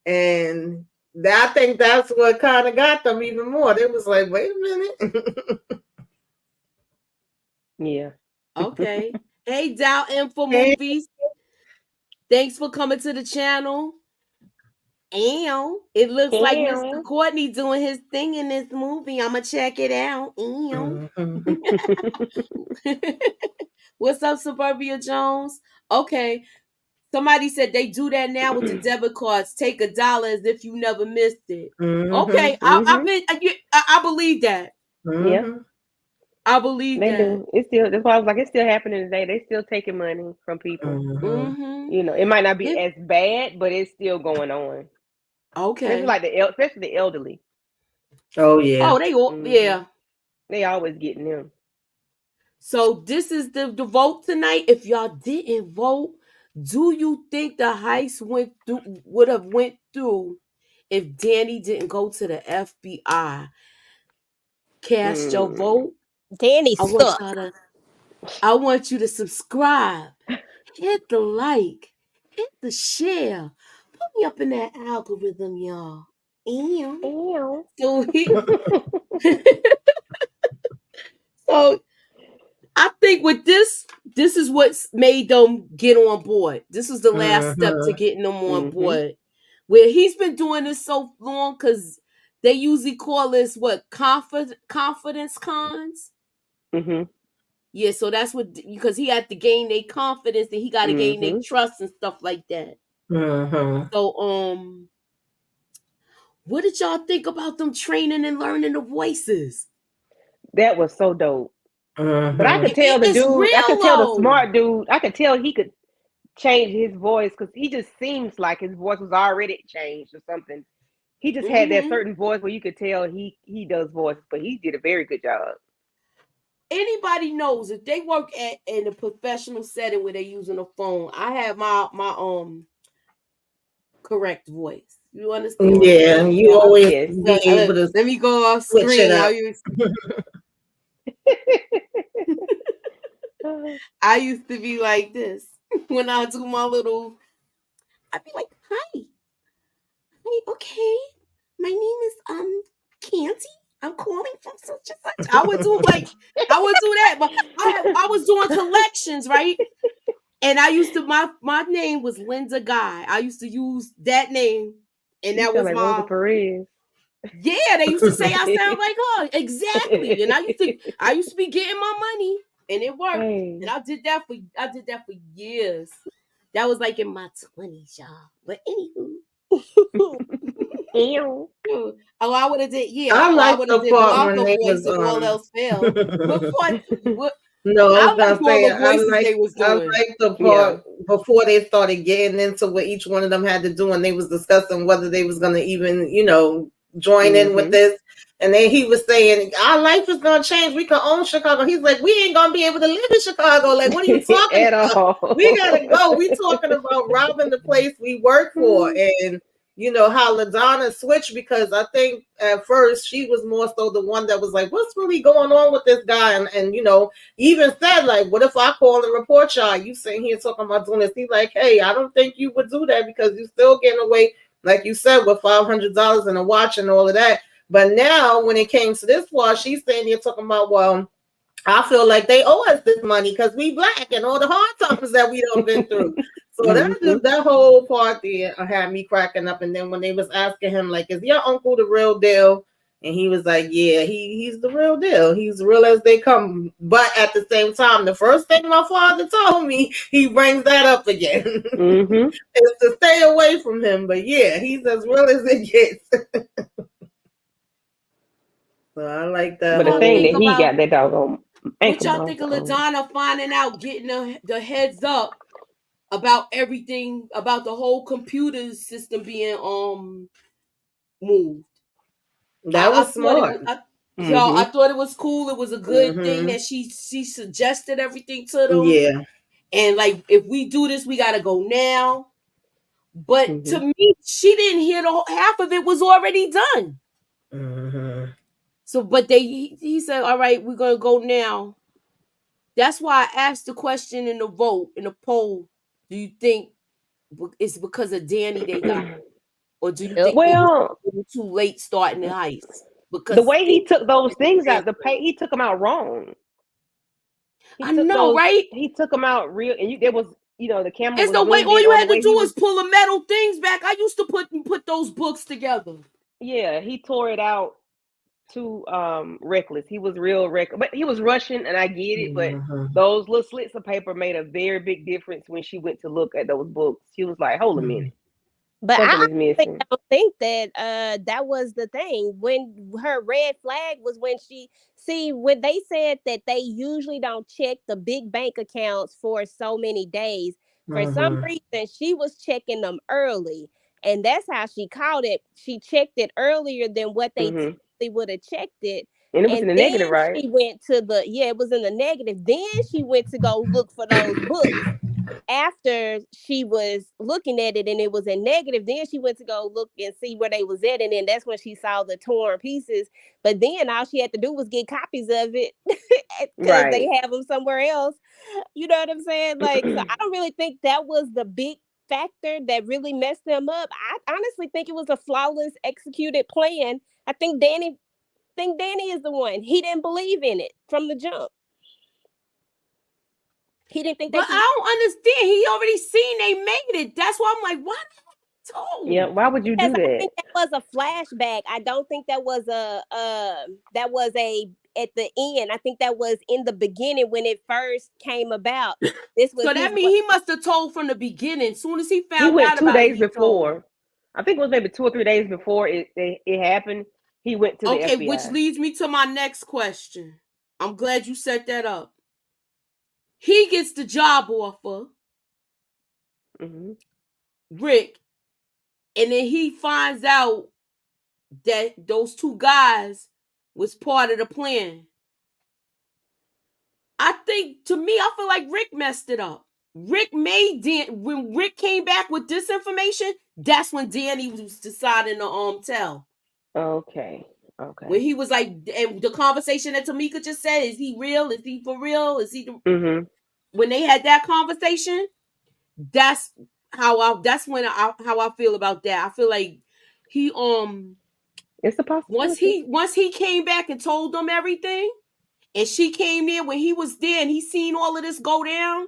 And I think that's what kind of got them even more. They was like, wait a minute. Yeah. Okay. Hey, Dow Info Hey. Movies. Thanks for coming to the channel. And it looks like Mr. Ew. Courtney doing his thing in this movie. I'ma check it out. What's up, Suburbia Jones? Okay. Somebody said they do that now with the debit cards. Take $1 as if you never missed it. Okay, I believe that. Yeah, I believe they that. do. It's still that's why I was like, it's still happening today. They still taking money from people. Mm-hmm. You know, it might not be It, as bad, but it's still going on. Especially okay. like especially the elderly. Oh yeah. Oh, they all yeah. They always getting them. So this is the vote tonight. If y'all didn't vote, do you think the heist would have went through if Danny didn't go to the FBI? Cast your vote. Danny I want sucked. y'all to I want you to subscribe. Hit the like. Hit the share. Put me up in that algorithm, y'all. And Ew. so so I think with this is what's made them get on board. This was the last step to getting them on board. Where he's been doing this so long because they usually call this what confidence cons. Yeah, so that's what because he had to gain their confidence and he got to gain their trust and stuff like that. So what did y'all think about them training and learning the voices? That was so dope. But I could tell the It's dude, I could real tell the though. smart dude, I could tell he could change his voice because he just seems like his voice was already changed or something. He just had that certain voice where you could tell he does voice, but he did a very good job. Anybody knows if they work in a professional setting where they're using a phone, I have my correct voice. You understand what I'm Yeah, saying? you Oh always yes. be able to Let me go off switch it screen. up. I used to be like this when I do my little. I'd be like, "Hi, okay, my name is Candy. I'm calling from such and such." I would do that, but I was doing collections, right? And I used to my name was Linda Guy. I used to use that name, and You that sound was like Rosa my Perez. Yeah, they used to say I sound like her. Exactly. And I used to be getting my money and it worked. Hey. And I did that for years. That was like in my 20s, y'all. But anywho. Ew. Oh, I would have did, yeah. I Or I like would have the did part when Blanca they voice was if all else failed. What part? What? No, I I was like gonna all say the voices they was I doing. like the Yeah. part before they started getting into what each one of them had to do, and they was discussing whether they was gonna even, join in with Mm-hmm. this. And then he was saying, "Our life is gonna change. We can own Chicago." He's like, "We ain't gonna be able to live in Chicago. Like, what are you talking At about? all. We gotta go. We talking about robbing the place we work for." And how LaDonna switched, because I think at first she was more so the one that was like, "What's really going on with this guy?" And even said, like, "What if I call and report y'all? You sitting here talking about doing this?" He's like, "Hey, I don't think you would do that because you're still getting away, like you said, with $500 and a watch and all of that." But now, when it came to this part, she's saying, you're talking about, well, I feel like they owe us this money because we black and all the hard times that we done been through. So Mm-hmm. that whole part there had me cracking up. And then when they was asking him, like, is your uncle the real deal? And he was like, yeah, he's the real deal. He's real as they come. But at the same time, the first thing my father told me, he brings that up again, Mm-hmm. is to stay away from him. But yeah, he's as real as it gets. So I like that But the Y'all thing think that whole. he about got that doggone what ankle y'all think of monitor on. LaDonna finding out, getting the heads up about everything, about the whole computer system being moved. That I was thought it smart. was Mm-hmm. I thought it was cool. It was a good thing Mm-hmm. that she suggested everything to them. Yeah. And like, if we do this, we gotta go now. But Mm-hmm. to me, she didn't hear the whole, half of it was already done. Mm-hmm. So, but he said, "All right, we're gonna go now." That's why I asked the question in the vote, in the poll. Do you think it's because of Danny they got, or do you Yep. think it was Well, a little too late starting the heist? the Because way he took those things out, the pay, he took them out wrong. He I took know, those, right? he took them out real, and there was, the camera It's was the way zoomed all in you on the had to way he do was. is pull the metal things back. I used to put those books together. Yeah, he tore it out too reckless. He was real reckless, but he was rushing, and I get it. But Mm-hmm. those little slits of paper made a very big difference when she went to look at those books. She was like, "Hold a minute, But I something is honestly missing." don't think that that was the thing. When her red flag was when she see when they said that they usually don't check the big bank accounts for so many days. For some Mm-hmm. reason, she was checking them early, and that's how she caught it. She checked it earlier than what they Hmm. typically would have checked it. And it was And in the negative, then right? she went to the yeah, it was in the negative. Then she went to go look for those books after she was looking at it and it was in negative. Then she went to go look and see where they was at, and then that's when she saw the torn pieces. But then all she had to do was get copies of it because they Right. have them somewhere else. You know what I'm saying? Like, so I don't really think that was the big factor that really messed them up. I honestly think it was a flawless executed plan. I think Danny is the one. He didn't believe in it from the jump. He didn't think they But could. I don't understand. He already seen they made it. That's why I'm like, what? Yeah. Told. Why would you Because do I that? think that was a flashback. I don't think that was that was a at the end. I think that was in the beginning when it first came about. This was So his that means he must have told from the beginning. Soon as he He found went out two about it, days he told. before. I think it was maybe 2 or 3 days before it happened. He went to the Okay, which FBI. leads me to my next question. I'm glad you set that up. He gets the job offer, Hmm. Rick, and then he finds out that those two guys was part of the plan. I think, to me, I feel like Rick messed it up. Rick made when Rick came back with this information, that's when Danny was deciding to tell. Okay. When Okay. he was like, and the conversation that Tamika just said, is he real? Is he for real? Is he Hmm. when they had that conversation, that's that's when how I feel about that. I feel like he It's a possibility. once he came back and told them everything, and she came in when he was there and he seen all of this go down,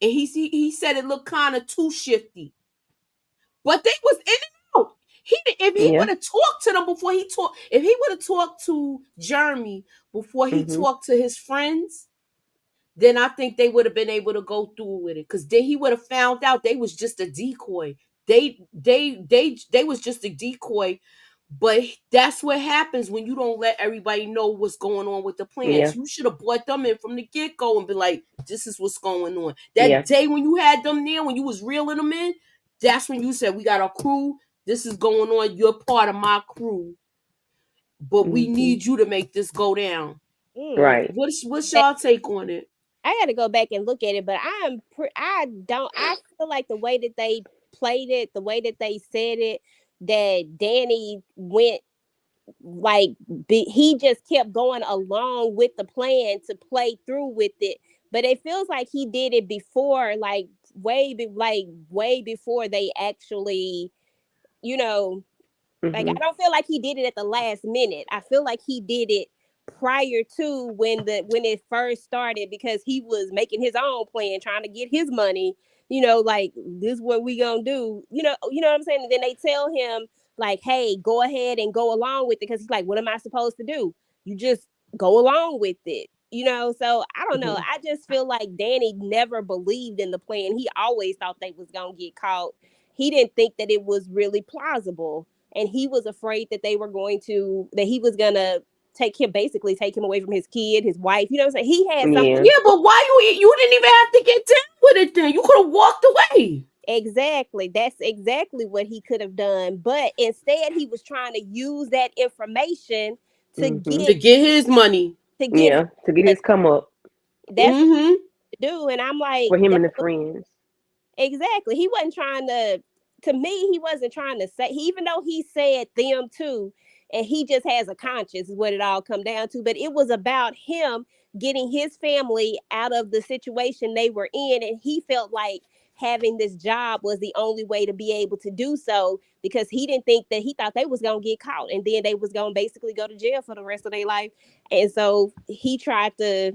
and he said it looked kind of too shifty. But they was in and out. If he Yeah. would have talked to them before he talked, if he would have talked to Jeremy before he Mhm. talked to his friends, then I think they would have been able to go through with it. Because then he would have found out they was just a decoy. They was just a decoy. But that's what happens when you don't let everybody know what's going on with the Yeah. plans. You should have brought them in from the get go and be like, "This is what's going on." That Yeah. day when you had them there, when you was reeling them in, that's when you said, "We got a crew. This is going on. You're part of my crew, but we Mhm. need you to make this go down." Mm. Right. What's y'all take on it? I got to go back and look at it, but I feel like the way that they played it, the way that they said it, that Danny went like he just kept going along with the plan to play through with it. But it feels like he did it before, like way before they actually, you know, like I Mhm. don't feel like he did it at the last minute. I feel like he did it prior to when it first started, because he was making his own plan, trying to get his money. Like, this is what we gonna do. You know what I'm saying? And then they tell him like, "Hey, go ahead and go along with it," because he's like, "What am I supposed to do? You just go along with it." So I don't know. Mhm. I just feel like Danny never believed in the plan. He always thought they was gonna get caught. He didn't think that it was really plausible, and he was afraid that he was gonna basically take him away from his kid, his wife. You know what I'm saying? He had something. Yeah. Yeah, but why you didn't even have to get down with it then? You could have walked away Exactly. That's exactly what he could have done. But instead, he was trying to use that information to Mhm. to get his money. get his Yeah. To get money. his come up That's what Mm-hmm. he do. And I'm like, for him and the friends. exactly. He wasn't trying to me, he wasn't trying to say, even though he said them too, and he just has a conscience, is what it all come down to. But it was about him getting his family out of the situation they were in. And he felt like having this job was the only way to be able to do so, because he thought they was going to get caught, and then they was going to basically go to jail for the rest of their life. And so he tried to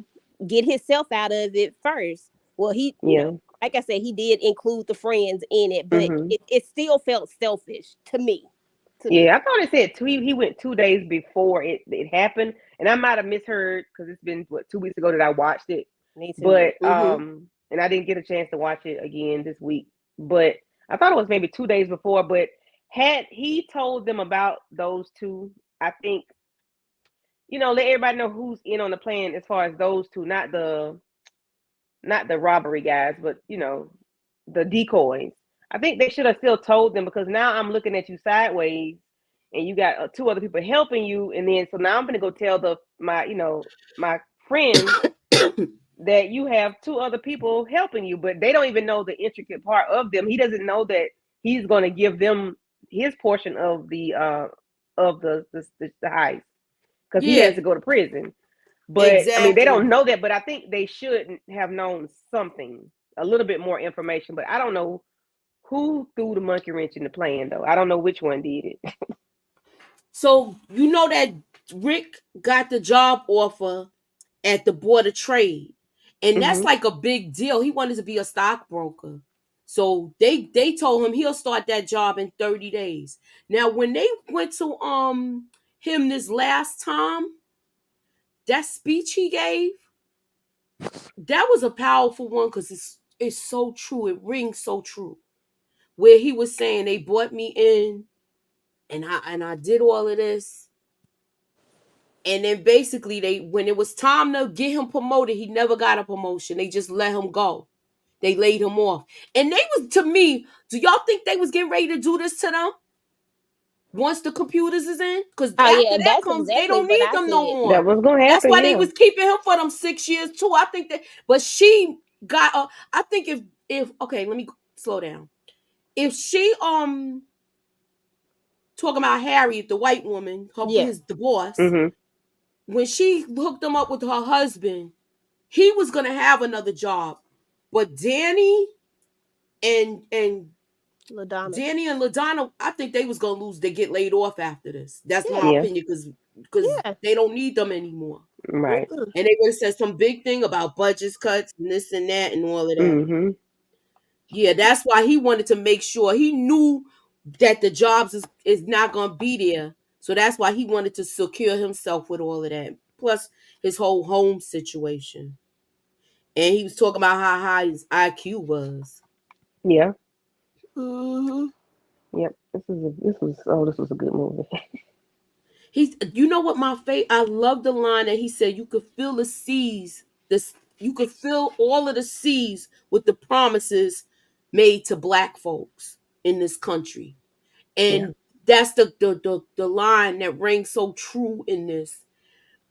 get himself out of it first. Well, Yeah. like I said, he did include the friends in it, but Mhm. it still felt selfish to me. To me. Yeah, I thought it said he went 2 days before it happened, and I might have misheard because it's been 2 weeks ago that I watched it, Me too. but Mm-hmm. and I didn't get a chance to watch it again this week, but I thought it was maybe 2 days before. But had he told them about those two, I think let everybody know who's in on the plan as far as those two, not the robbery guys, but the decoys. I think they should have still told them, because now I'm looking at you sideways, and you got two other people helping you, and then so now I'm gonna go tell my friends that you have two other people helping you, but they don't even know the intricate part of them. He doesn't know that he's going to give them his portion of the heist, because he Yeah, has to go to prison. But I mean, they exactly. don't know that, but I think they should have known something, a little bit more information. But I don't know who threw the monkey wrench in the plan, though. I don't know which one did it. So you know that Rick got the job offer at the Board of Trade, and that's Hmm. like a big deal. He wanted to be a stockbroker, so they told him he'll start that job in 30 days. Now, when they went to him this last time, that speech he gave, that was a powerful one because it's so true. It rings so true. Where he was saying they brought me in, and I did all of this, and then basically they when it was time to get him promoted, he never got a promotion. They just let him go. They laid him off. And they was, to me, do y'all think they was getting ready to do this to them once the computers is in? Because Oh after yeah, that that's comes, they exactly don't what need I them no said. That more. was gonna That's happen, why they yeah. was keeping him for them 6 years too. I think that, but she got. I think if okay, let me slow down. If she talking about Harriet, the white woman, Yeah. the boss, Hmm. when she hooked him up with her husband, he was gonna have another job, but and LaDonna. Danny and LaDonna, I think they was gonna lose. They get laid off after this. That's Yeah. my Yeah. opinion because Yeah. they don't need them anymore. Right. Mm-mm. And they would have said some big thing about budget cuts and this and that and all of that. Hmm. Yeah, that's why he wanted to make sure he knew that the jobs is not gonna be there. So that's why he wanted to secure himself with all of that. Plus his whole home situation. And he was talking about how high his IQ was. Yeah. Mm-hmm. Yep. This was a good movie. He's, you know what, my favorite, I love the line that he said, you could feel the seas, this, you could feel all of the seas with the promises made to black folks in this country. Yeah. And that's the line that rings so true in this.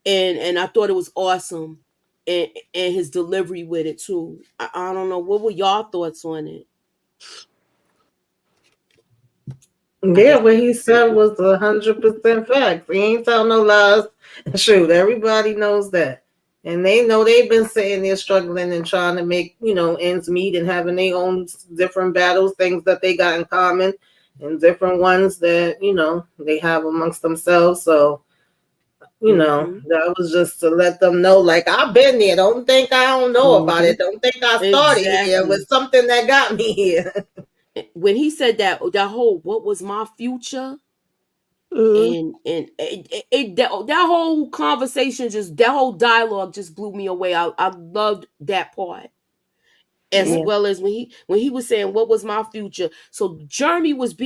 And I thought it was awesome. And his delivery with it too. I don't know, what were y'all thoughts on it? I Yeah, guess. what he said was 100% facts. He ain't tell no lies. Shoot, everybody knows that. And they know they've been sitting there struggling and trying to make, ends meet and having their own different battles, things that they got in common, and different ones that, they have amongst themselves. So, Mm-hmm. that was just to let them know, like, I've been there. Don't think I don't know about Mm-hmm. it. Don't think I started here with Exactly. something that got me here. When he said that whole what was my future, Mm-hmm. that whole conversation, just that whole dialogue just blew me away. I loved that part, as Yeah. Yeah. well as when he was saying what was my future. So Jeremy was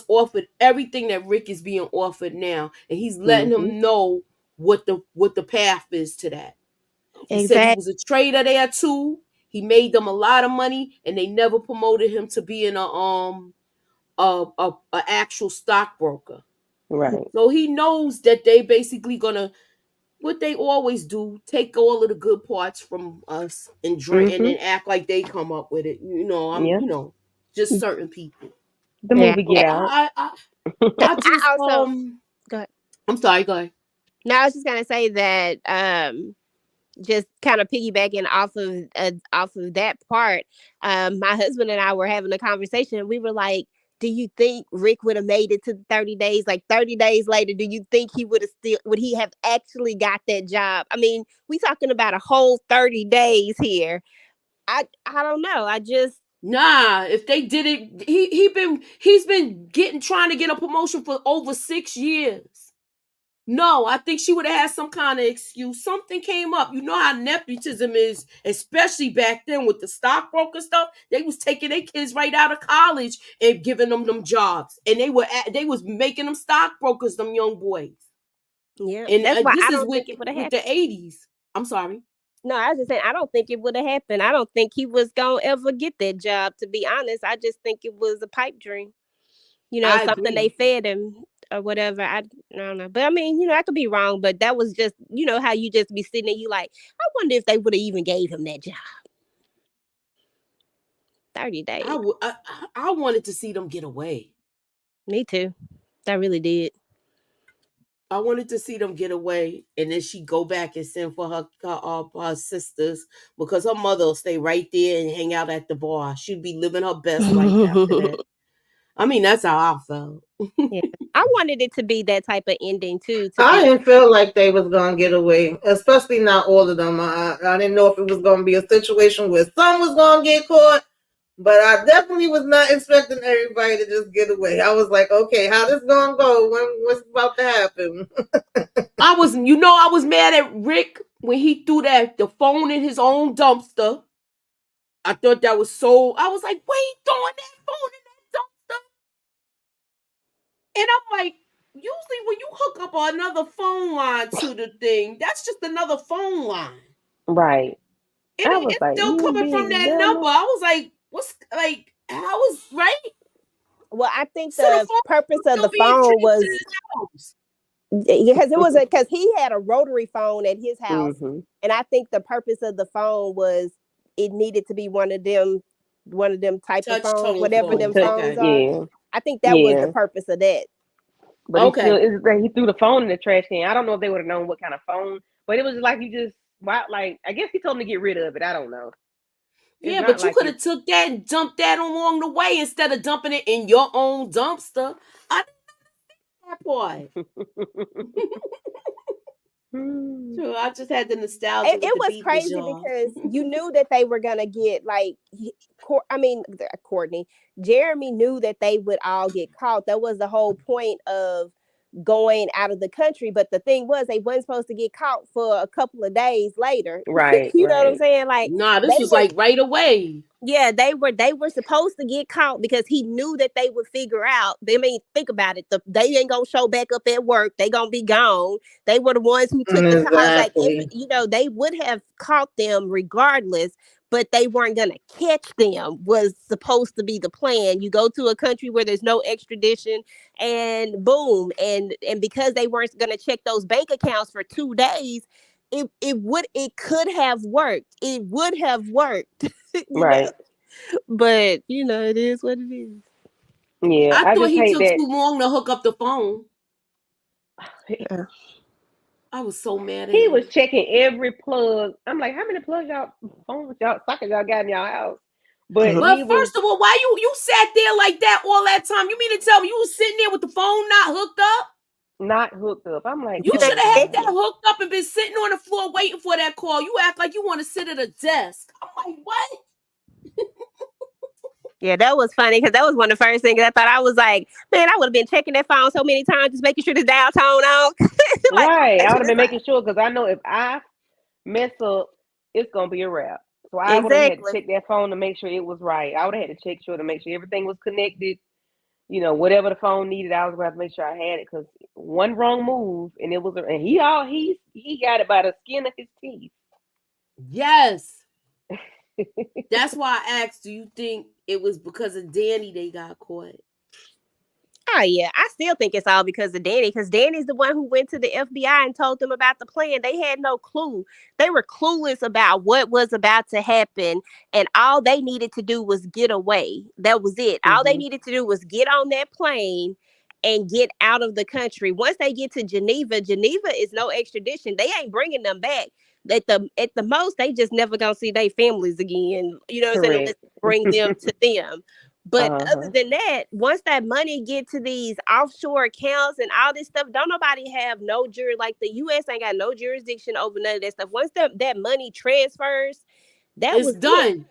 offered everything that Rick is being offered now, and he's letting Mm-hmm. him know what the path is to that. He said he Exactly. was a trader there too. He made them a lot of money, and they never promoted him to being a actual stockbroker. Right. So he knows that they basically gonna, what they always do, take all of the good parts from us and drink and Mm-hmm. then act like they come up with it. Yeah. Just certain people. The Yeah. movie So Get Out. I I just also go ahead. I'm sorry, go ahead. No, I was just gonna say that just kind of piggybacking off of that part. My husband and I were having a conversation. We were like, "Do you think Rick would have made it to 30 days? Like 30 days later, do you think he would he have actually got that job? I mean, we talking about a whole 30 days here. I don't know. I just Nah, if they did it, he's been getting trying to get a promotion for over 6 years. No, I think she would have had some kind of excuse. Something came up. You know how nepotism is, especially back then with the stockbroker stuff. They was taking their kids right out of college and giving them jobs, and they was making them stockbrokers, them young boys. yeah. And That's why this I is don't with think it would have with the happened. '80s. I'm sorry. No, I was just saying I don't think it would have happened. I don't think he was gonna ever get that job. To be honest, I just think it was a pipe dream. I Something they agree. fed him or whatever. I don't know. But I mean, I could be wrong, but that was just, how you just be sitting there, you like, I wonder if they would have even gave him that job. 30 I, days. w- I wanted to see them get away. Me too. I really did. I wanted to see them get away, and then she go back and send for her sisters, because her mother will stay right there and hang out at the bar. She'd be living her best life after that. I mean, that's how I felt. Yeah. I wanted it to be that type of ending too, to I be didn't feel like they was gonna get away, especially not all of them. I didn't know if it was gonna be a situation where some was gonna get caught, but I definitely was not expecting everybody to just get away. I was like, okay, how this gonna go? What's about to happen? I was mad at Rick when he threw the phone in his own dumpster. I thought that was so. I was like, wait, throwing that phone in that dumpster? And I'm like, usually when you hook up another phone line to the thing, that's just another phone line. Right. I was It's like, still you coming from big that number. dummy. I was like, what's like, how is right? well, I think So the the phone purpose was of still the being phone traced to was his house. because it was because he had a rotary phone at his house, Mm-hmm. and I think the purpose of the phone was it needed to be one of them type of Touch phones, tone whatever The them phones. touch. phones Okay. are. Yeah. I think that was the Yeah. purpose of that. But he still Okay. is that he threw the phone in the trash can. I don't know if they would have known what kind of phone, but it was like you just wow. Like I guess he told him to get rid of it. I don't know. It's Yeah, not but you like could it. have took that and dumped that along the way instead of dumping it in your own dumpster. I did that part. True, I just had the nostalgia with It the was beepers, crazy y'all. because you knew that they were gonna get like, Courtney, Jeremy knew that they would all get caught. That was the whole point of going out of the country. But the thing was, they wasn't supposed to get caught for a couple of days later. Right, You know what I'm right. saying? Like Nah, this they was were like right away. yeah, they were supposed to get caught because he knew that they would figure out. They mean, think about it. They ain't gonna show back up at work. They gonna be gone. They were the ones who took the cars. Like Exactly. they would have caught them regardless, but they weren't gonna catch them. Was supposed to be the plan. You go to a country where there's no extradition, and boom, and because they weren't gonna check those bank accounts for 2 days. It could have worked. It would have worked. you know Right. but it is what it is. Yeah, I I thought just he hate took that. too long to hook up the phone. Yeah. I was so mad at He was him. checking every plug. I'm like, how many plugs y'all phones y'all sockets y'all got in y'all house? But Mhm. But he was first of all, why you sat there like that all that time? You mean to tell me you was sitting there with the phone not hooked up? not hooked up. I'm like, You You should oh have had expect that God. it. hooked up and been sitting on the floor waiting for that call. You act like you want to sit at a desk. I'm like, what? Yeah, that was funny because that was one of the first things I thought. I was like, man, I would have been checking that phone so many times, just making sure this dial tone on. Like, Right. make I would sure have this been on. making sure because I know if I mess up, it's gonna be a wrap. So I would have had to Exactly. check that phone to make sure it was right. I would have had to check sure to make sure everything was connected. Whatever the phone needed, I was gonna have to make sure I had it because one wrong move and it was and he got it by the skin of his teeth. Yes. That's why I asked, do you think it was because of Danny they got caught? Oh yeah, I still think it's all because of Danny. Because Danny's the one who went to the FBI and told them about the plan. They had no clue. They were clueless about what was about to happen, and all they needed to do was get away. That was it. All they Mm-hmm. needed to do was get on that plane and get out of the country. Once they get to Geneva, Geneva is no extradition. They ain't bringing them back. At the most, they just never gonna see their families again. You know what I'm saying? Unless Correct. they bring them to them. But other Uh-huh. than that, once that money get to these offshore accounts and all this stuff, don't nobody have no like the U.S. ain't got no jurisdiction over none of that stuff. Once that money transfers, that It's was it. done.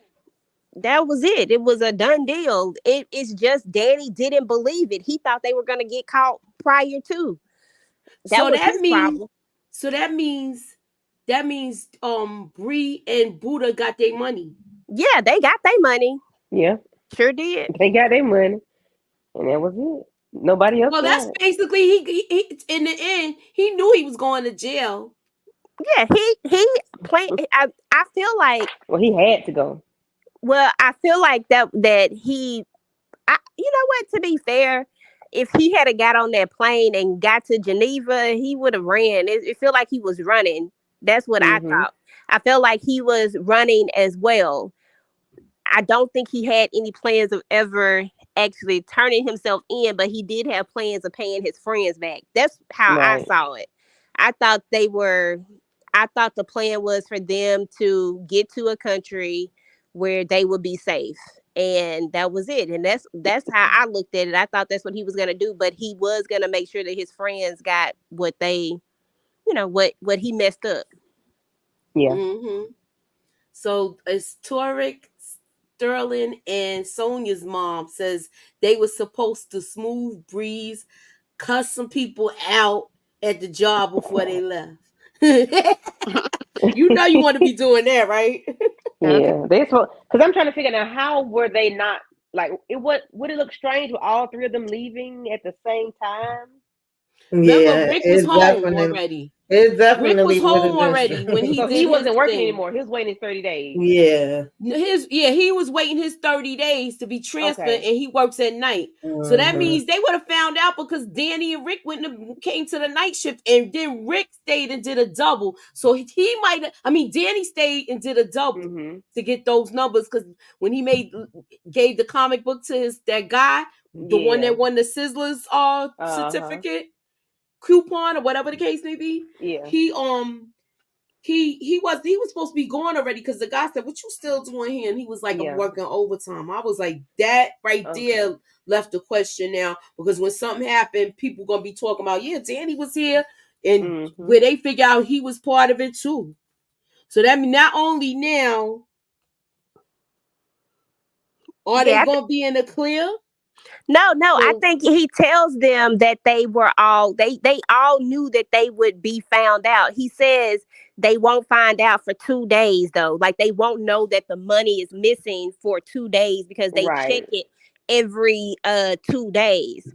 That was it. It was a done deal. It's just Danny didn't believe it. He thought they were gonna get caught prior to. That So was that his means problem. so that means Bree and Buddha got their money. Yeah, they got their money. Yeah. Sure did. They got their money and that was it. Nobody else Well, that's got it. basically he in the end he knew he was going to jail. Yeah, he play. I feel like. Well, he had to go. Well, I feel like that he you know what? To be fair, if he had got on that plane and got to Geneva, he would have ran. It felt like he was running. That's what I Mm-hmm. thought. I felt like he was running as well. I don't think he had any plans of ever actually turning himself in, but he did have plans of paying his friends back. That's how I Right. saw it. I thought they were, I thought the plan was for them to get to a country where they would be safe. And that was it. And that's how I looked at it. I thought that's what he was gonna do, but he was gonna make sure that his friends got what they, what he messed up. Yeah. Mm-hmm. So it's Torek, Sterling, and Sonia's mom says they were supposed to smooth breeze, cuss some people out at the job before they left. You know you want to be doing that, right? Okay. Yeah. They so because I'm trying to figure out how were they not like it would it look strange with all three of them leaving at the same time? Remember, Yeah, Rick was home definitely, already. it Rick was definitely would have home been already when he strange. So did he his wasn't working thing. anymore. His waiting is 30 days. Yeah. He was waiting his 30 days to be transferred and Okay. he works at night. So that Hmm. means they would have found out because Danny and Rick went and came to the night shift and then Rick stayed and did a double. So he might have, I mean, Danny stayed and did a double Mm-hmm. to get those numbers because when he gave the comic book to that guy, the one Yeah. that won the Sizzlers Uh-huh. certificate, coupon or whatever the case may be, Yeah. he was supposed to be gone already because the guy said, "What you still doing here?" And he was like, "I'm Yeah. working overtime." I was like, that right Okay. there left the question now because when something happened, people gonna be talking about, yeah, Danny was here. and Mm-hmm. where they figure out he was part of it too. So that means not only now are they Yeah, gonna be in the clear. no, I So think he tells them that they were all they all knew that they would be found out. He says they won't find out for 2 days though. Like they won't know that the money is missing for 2 days because they check Right. it every 2 days.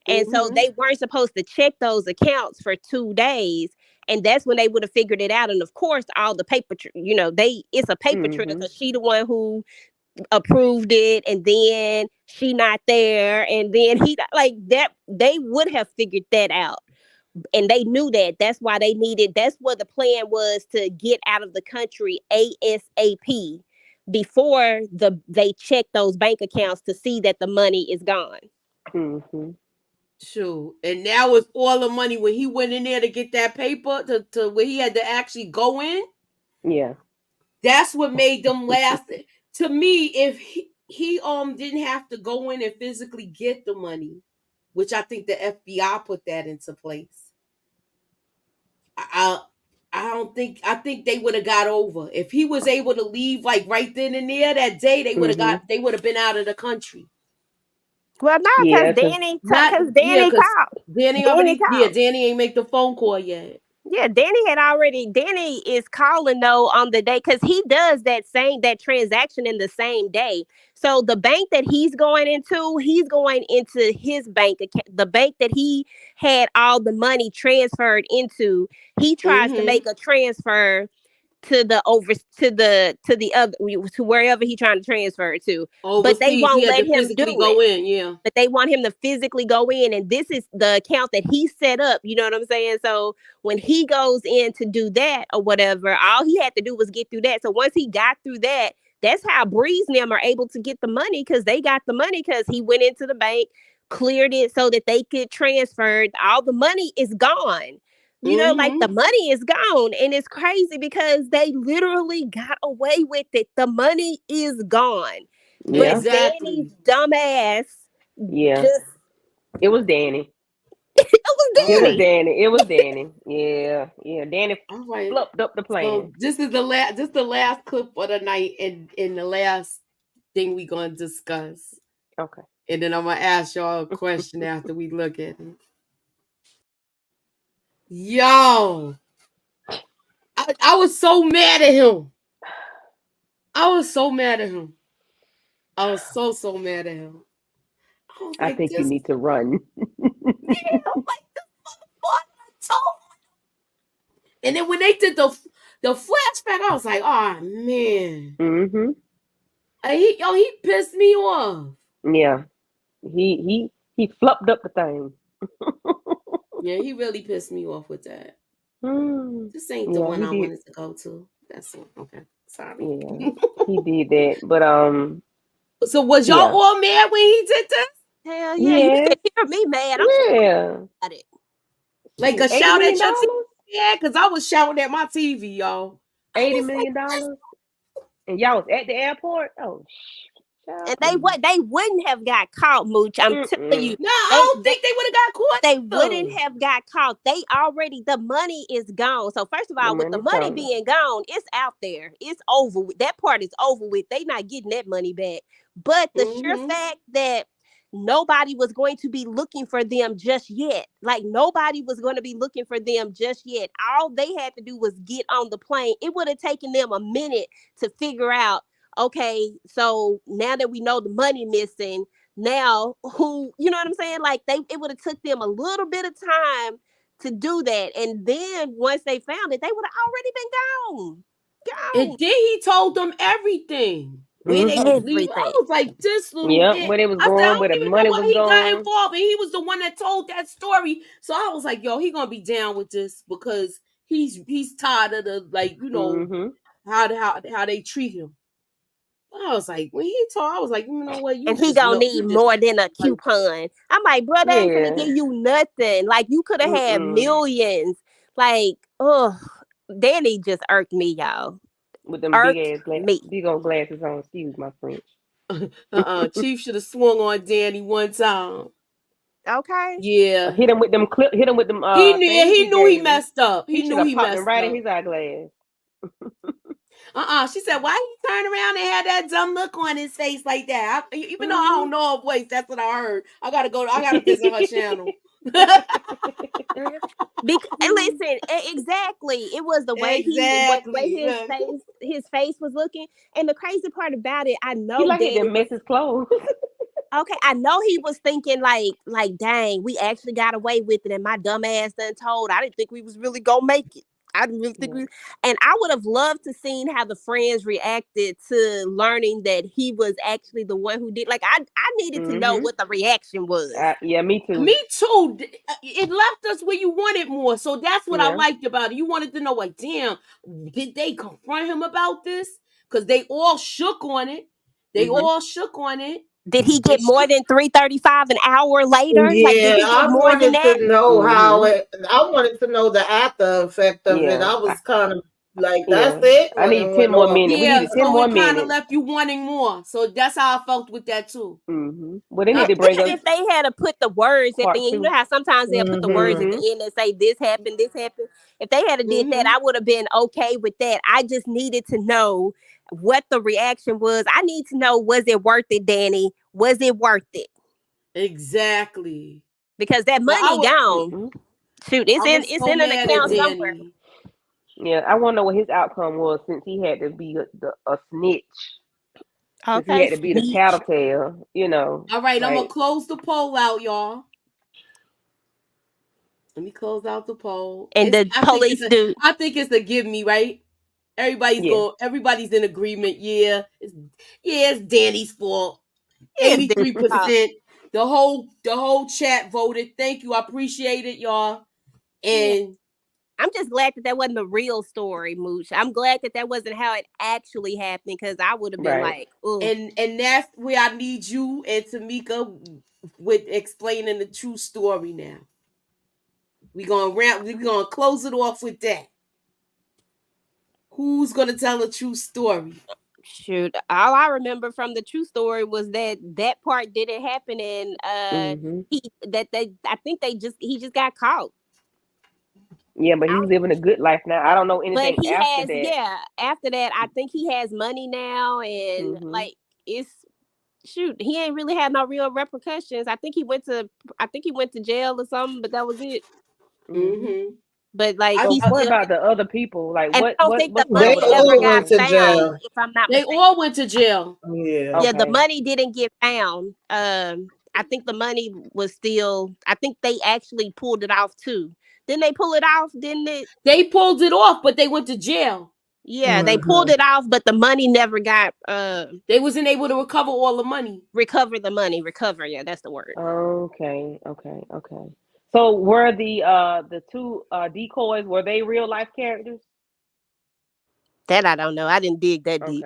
And so mm-hmm, they weren't supposed to check those accounts for 2 days. And that's when they would have figured it out. And of course, all the paper, it's a paper trail Mm-hmm. because she the one who approved it, and then she not there, and then he like that. They would have figured that out, and they knew that. That's why they needed. That's what the plan was, to get out of the country ASAP before they check those bank accounts to see that the money is gone. Mm-hmm. true. And now it's all the money when he went in there to get that paper to where he had to actually go in. Yeah. That's what made them last. To me, if he didn't have to go in and physically get the money, which I think the FBI put that into place. I I don't think I think they would have got over if he was able to leave like right then and there that day. Mm-hmm. They would have been out of the country. Well, no, Yeah, cause Not Because yeah, Danny because called. Danny Danny called. Danny ain't make the phone call yet. Yeah, Danny is calling though on the day because he does that transaction in the same day. So the bank that he's going into his bank account, the bank that he had all the money transferred into. He tries to Mm-hmm. make a transfer to the over to the other to wherever he's trying to transfer it to, but they Overseas, he won't had let to him physically do it, go in. Yeah. but they want him to physically go in, and this is the account that he set up, you know what I'm saying? So when he goes in to do that or whatever, all he had to do was get through that. So once he got through that, that's how Breeze and them are able to get the money, because they got the money because he went into the bank, cleared it so that they could transfer. All the money is gone. Like Mm-hmm. the money is gone, and it's crazy because they literally got away with it. The money is gone, but yeah, Danny's Exactly. dumbass yeah. just It was Danny. it was All It was right. Danny. Danny. It was Danny. Yeah, yeah. Danny All right. fluffed up the So plan. this the last clip for the night, and the last thing we gonna discuss. Okay. And then I'm gonna ask y'all a question after we look at it. Yo, I was so mad at him. I was so mad at him. I was so mad at him. I was I like, think you this need to run. I'm like this motherfucker told. And then when they did the flashback, I was like, oh man. Mm-hmm. He pissed me off. Yeah. He fluffed up the thing. Yeah, he really pissed me off with that. Mm. This ain't the Yeah, one he I did. wanted to go to. That's one. Okay. Sorry. Yeah, he did that. But So was y'all yeah. all mad when he did this? Hell yeah, you Yes. can hear me mad. I'm so Yeah. mad at it. Like Shoot, a $80 shout million at your TV? dollars. Yeah, because I was shouting at my TV, y'all. I $80 was like, million dollars, and y'all was at the airport. Oh, And please. they wouldn't have got caught, Mooch. I'm telling you, Mm-mm. no, I they don't they think they would have got caught they wouldn't either. have got caught. The money is gone. So first of The all, with the money's money gone. being gone, it's out there. It's over with. That part is over with. They not getting that money back. But the sheer Mm-hmm. fact that nobody was going to be looking for them just yet. Like nobody was going to be looking for them just yet. All they had to do was get on the plane. It would have taken them a minute to figure out, okay, so now that we know the money missing, now who, you know what I'm saying? Like it would have took them a little bit of time to do that. And then once they found it, they would have already been gone. And Gone. then he told them everything. Where they Mm-hmm. was leaving. I Everything. was like, this little Yep. bit. Where they was I said, I going, where the don't even know money why was he got going. involved. And he was the one that told that story. So I was like, yo, he gonna be down with this because he's tired of the Mm-hmm. how they treat him. I was like, when he told, I was like, you know what, And he gonna need you just more than a like, coupon. I'm like, bro, they ain't finna give Yeah. you nothing. Like you could have had Mm-mm. millions. Like, oh, Danny just irked me, y'all. With them Irked me. big old glasses on. Excuse my French. Chief should have swung on Danny one time. Okay. Yeah. Hit him with them hit him with them things He he knew he gave him. messed up. He He should knew have he popped him messed right in up. his eyeglass. She said, why he turned around and had that dumb look on his face like that? Even though I don't know her voice, that's what I heard. I gotta visit her channel. And listen, exactly. It was the way Exactly. his face was looking. And the crazy part about it, I He know like it Danny to mess his clothes. okay. I know he was thinking like, dang, we actually got away with it, and my dumb ass done told. I didn't think we was really gonna make it. I didn't really think Yeah. and I would have loved to seen how the friends reacted to learning that he was actually the one who did. Like I needed to know what the reaction was. Yeah, me too. Me too. It left us where you wanted more. So that's what I Yeah. liked about it. You wanted to know, like, damn, did they confront him about this? Because they all shook on it. They all shook on it. Did he They get more shook. than 335 an hour later? Like, did Yeah, he get I more than wanted that? to know how it. I wanted to know the after effect of it. Yeah. I was kind of like, that's Yeah. it I when need it 10 went more off. minutes. We Yeah, needed 10 so more it kind of minutes. left you wanting more. So that's how I felt with that too. Well, they I need to bring think us if they had to put the words at the part end, you know two. how sometimes they'll put the words at Mm-hmm. the end and say this happened, this happened. If they had to did that, I would have been okay with that. I just needed to know what the reaction was. I need to know, was it worth it, Danny? Was it worth it? Exactly. Because that But money gone. Shoot, I was it's so in an mad at account somewhere. Danny. Yeah, I want to know what his outcome was since he had to be a snitch. Since he Okay, had to be the snitch. tattletale, All right, I'm gonna like close the poll out, y'all. Let me close out the poll. And the police dude. I think it's a give me, right? yeah. Everybody's in agreement. It's Danny's fault. It's Danny's fault. 83%. The whole chat voted. Thank you. I appreciate it, y'all. Yeah. And I'm just glad that wasn't the real story, Mooch. I'm glad that wasn't how it actually happened, because I would have been Right. like, oh. and that's where I need you and Tamika with explaining the true story now. We're gonna close it off with that. Who's gonna tell the true story? Shoot, all I remember from the true story was that part didn't happen, and I think he just got caught. Yeah, but he's living a good life now. I don't know But anything he after has, that. yeah, after that, I think he has money now, and like it's shoot, he ain't really had no real repercussions. I think he went to jail or something, but that was it. Mm-hmm. But like I, So he I, what still, about the other people? Like and I don't think the what's going on They with money the other ever all got went people? to found, jail. if I'm not they mistaken. all went to jail. Yeah. Yeah, the Okay. money didn't get found. I think the money was still. I think they actually pulled it off too. Didn't they pull it off? Didn't it? They pulled it off, but they went to jail. Yeah, they pulled Mm-hmm. it off, but the money never got They wasn't able to recover all the money. recover the money. Recover, yeah, that's the word. Okay. So were the two decoys, were they real life characters? That I don't know. I didn't dig that deep.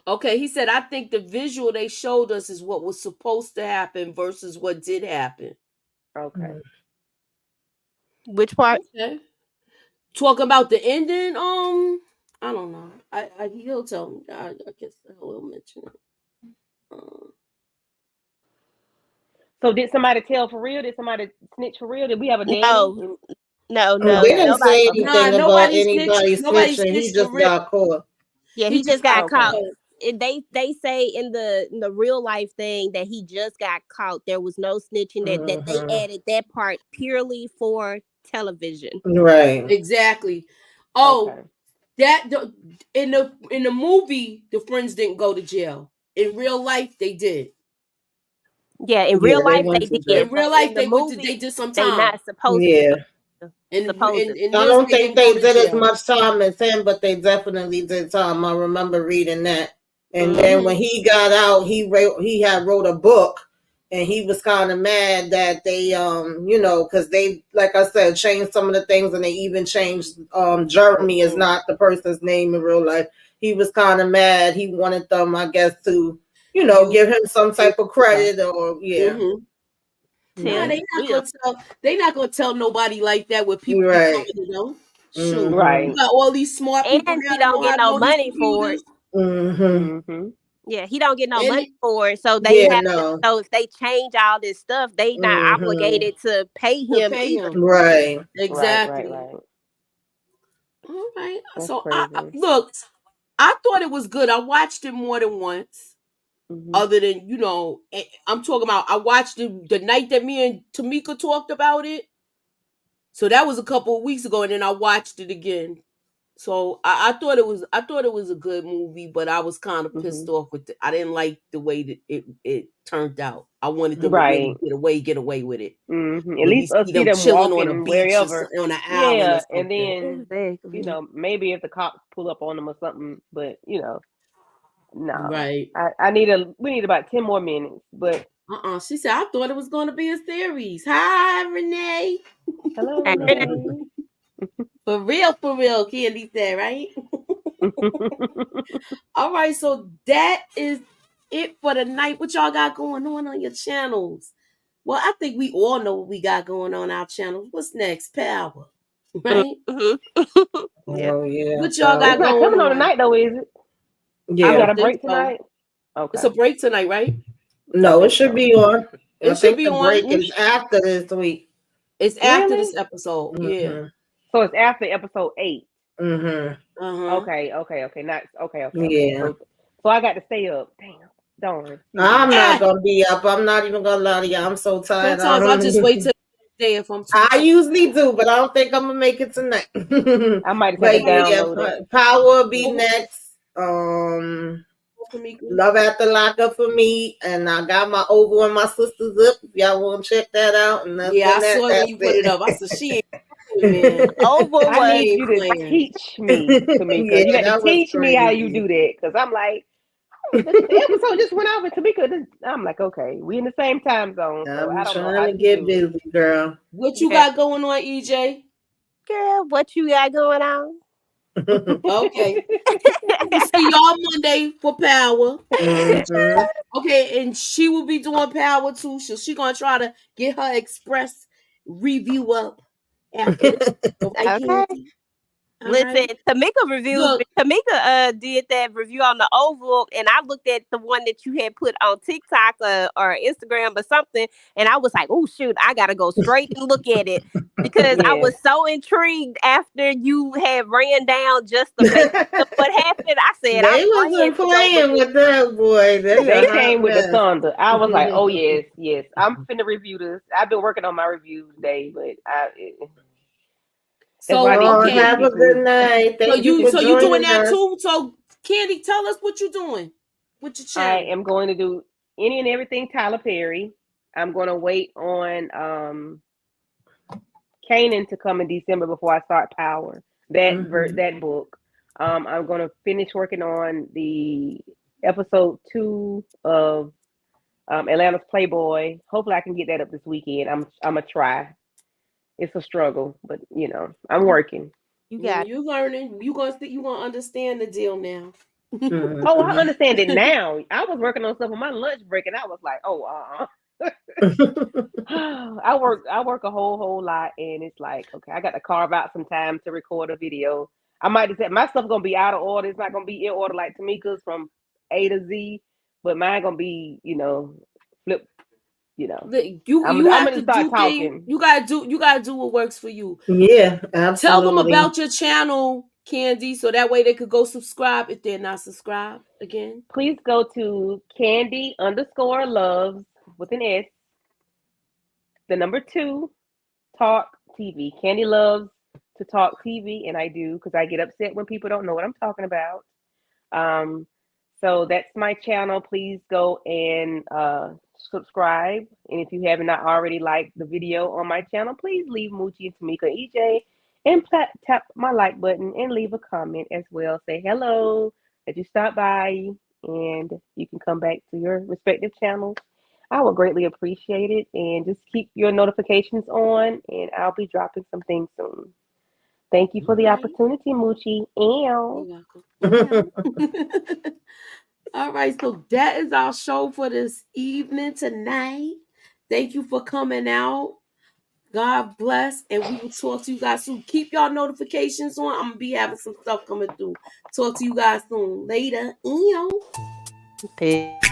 Okay. He said, I think the visual they showed us is what was supposed to happen versus what did happen. Okay. Which part? Okay. Talking about the ending, I don't know. He'll tell me. I guess I will mention it. So did somebody tell for real? Did somebody snitch for real? Did we have a Danny? No, They Okay. didn't say nobody. Nah, anything about nobody snitched. anybody Nobody snitching. He snitched for just real. got caught. Yeah, He he just got got caught. caught. They say in the real life thing that he just got caught. There was no snitching. That they Mm-hmm. added that part purely for television. Right. Exactly. Oh, Okay. in the movie, the friends didn't go to jail. In real life, they did. Yeah, in Yeah, real they life went they to did, jail. In real but life, in the they movie did some they time. not supposed to Yeah. go. In Supposedly. I this, don't they think didn't go they to did as jail. much time as him, but they definitely did time. I remember reading that. And then when Mm-hmm. he got out, he had wrote a book, and he was kind of mad that they because they, like I said, changed some of the things, and they even changed Jeremy is not the person's name in real life. He was kind of mad. He wanted them, I guess, to give him some type of credit or yeah. Mm-hmm. Nah, Tell you. they not gonna tell nobody like that with people be Right. coming to them. Shoot. Mm-hmm. You Right. got all these smart people And now he that don't know get how to no know these money for it. computers. Mm-hmm. Yeah, he don't get no And money for it, so they Yeah, have to. no. So if they change all this stuff, they not Mm-hmm. obligated to pay to him pay either. him. Right. Exactly. Right. All right. That's So I crazy. look, I thought it was good. I watched it more than once. Hmm. Other than, I'm talking about I watched it the night that me and Tamika talked about it. So that was a couple of weeks ago, and then I watched it again. So I thought it was a good movie, but I was kind of Hmm. pissed off with it. I didn't like the way that it turned out. I wanted them to really Right. get away with it. At When we least us see see them them chilling on a walking beach or wherever. on an island or Yeah, and something. then Exactly. maybe if the cops pull up on them or something, but no. Right. We need about 10 more minutes. But She said I thought it was going to be a series. Hi, Renee. hello, And Renee. For real, Candy said, right? All right, so that is it for the night. What y'all got going on your channels? Well, I think we all know what we got going on our channels. What's next? Power, right? Mhm. Yeah. Oh yeah. What y'all It's got not going coming on on? tonight though, is it? I We Yeah. got don't a think break so. tonight? It's Okay. a break tonight, right? No, it think should so. be on. I It should think be the on. break is after this week. It's after Really? this episode. Yeah. Mm-hmm. So it's after episode 8. Mm-hmm. Uh huh. Okay. Not okay. Yeah. So I got to stay up. Damn. Darn. I'm not Ah, gonna be up. I'm not even gonna lie to you. I'm so tired. I sometimes I don't just wait till even. the next day if I'm too I tired. usually do, but I don't think I'm gonna make it tonight. I might just have to But yeah, download it. Power will be Go next. for me. Love after Locker for me, and I got my Oval and my Sisters up. If y'all want to check that out, and that's Yeah, I been that. saw it when That's you put it up. I said she ain't playing, man. Oval I was need She you ain't to playing. teach me, Tamika. You Yeah, got to that was teach me how you crazy. do that, because I'm like, oh, the episode just went out with Tamika. I'm like, okay, we in the same time zone, so I'm I don't know trying how to she get do it. busy, girl. What you yeah. got going on, EJ? Girl, what you got going on? Okay. We'll see y'all Monday for Power. hmm Okay, and she will be doing Power too. So she gonna try to get her express review up after this. All right, Okay. Candy? All Listen, right. Tamika reviewed. Look, Tamika did that review on the Oval, and I looked at the one that you had put on TikTok or Instagram or something, and I was like, "Oh shoot, I gotta go straight and look at it," because I Yeah, was so intrigued after you had ran down just the basics of what happened. I said, They "I'm praying wasn't to go look playing at." with that boy. They they a hot came with the mess. thunder. I was like, oh yes, I'm finna review this. I've been working on my review today, but that's why I so need you Oh, to okay. have a teach me. good night. So Thank you you for so you doing joining that us. too? So Candy, tell us what you doing with your I channel. am going to do any and everything Tyler Perry. I'm going to wait on Kanan to come in December before I start Power. hmm That book. I'm going to finish working on the episode 2 of Atlanta's Playboy. Hopefully, I can get that up this weekend. I'm gonna try. It's a struggle, but I'm working. You got You learning. You gonna understand the deal now. Oh, I hmm understand it now. I was working on stuff on my lunch break, and I was like, oh, I work a whole lot, and it's like, okay, I got to carve out some time to record a video. I might just say my stuff gonna be out of order. It's not gonna be in order like Tamika's from A to Z, but mine gonna be, flip. You know, You I'm have gonna to start do things. talking. You gotta do what works for you. Yeah, Tell them absolutely. about your channel, Candy, so that way they could go subscribe if they're not subscribed again. Please go to Candy underscore loves with an S, the number 2, Talk TV. Candy loves to talk TV, and I do because I get upset when people don't know what I'm talking about. Um, so that's my channel. Please go and subscribe. And if you have not already liked the video on my channel, please leave Moochie and Tamika EJ and tap my like button and leave a comment as well. Say hello, that you stopped by, and you can come back to your respective channels. I would greatly appreciate it. And just keep your notifications on, and I'll be dropping some things soon. Thank you for All the right. opportunity, Moochie. Ew. You're welcome. All right, so that is our show for this evening tonight. Thank you for coming out. God bless, and we will talk to you guys soon. Keep y'all notifications on. I'm gonna be having some stuff coming through. Talk to you guys soon. Later. Ew. Peace.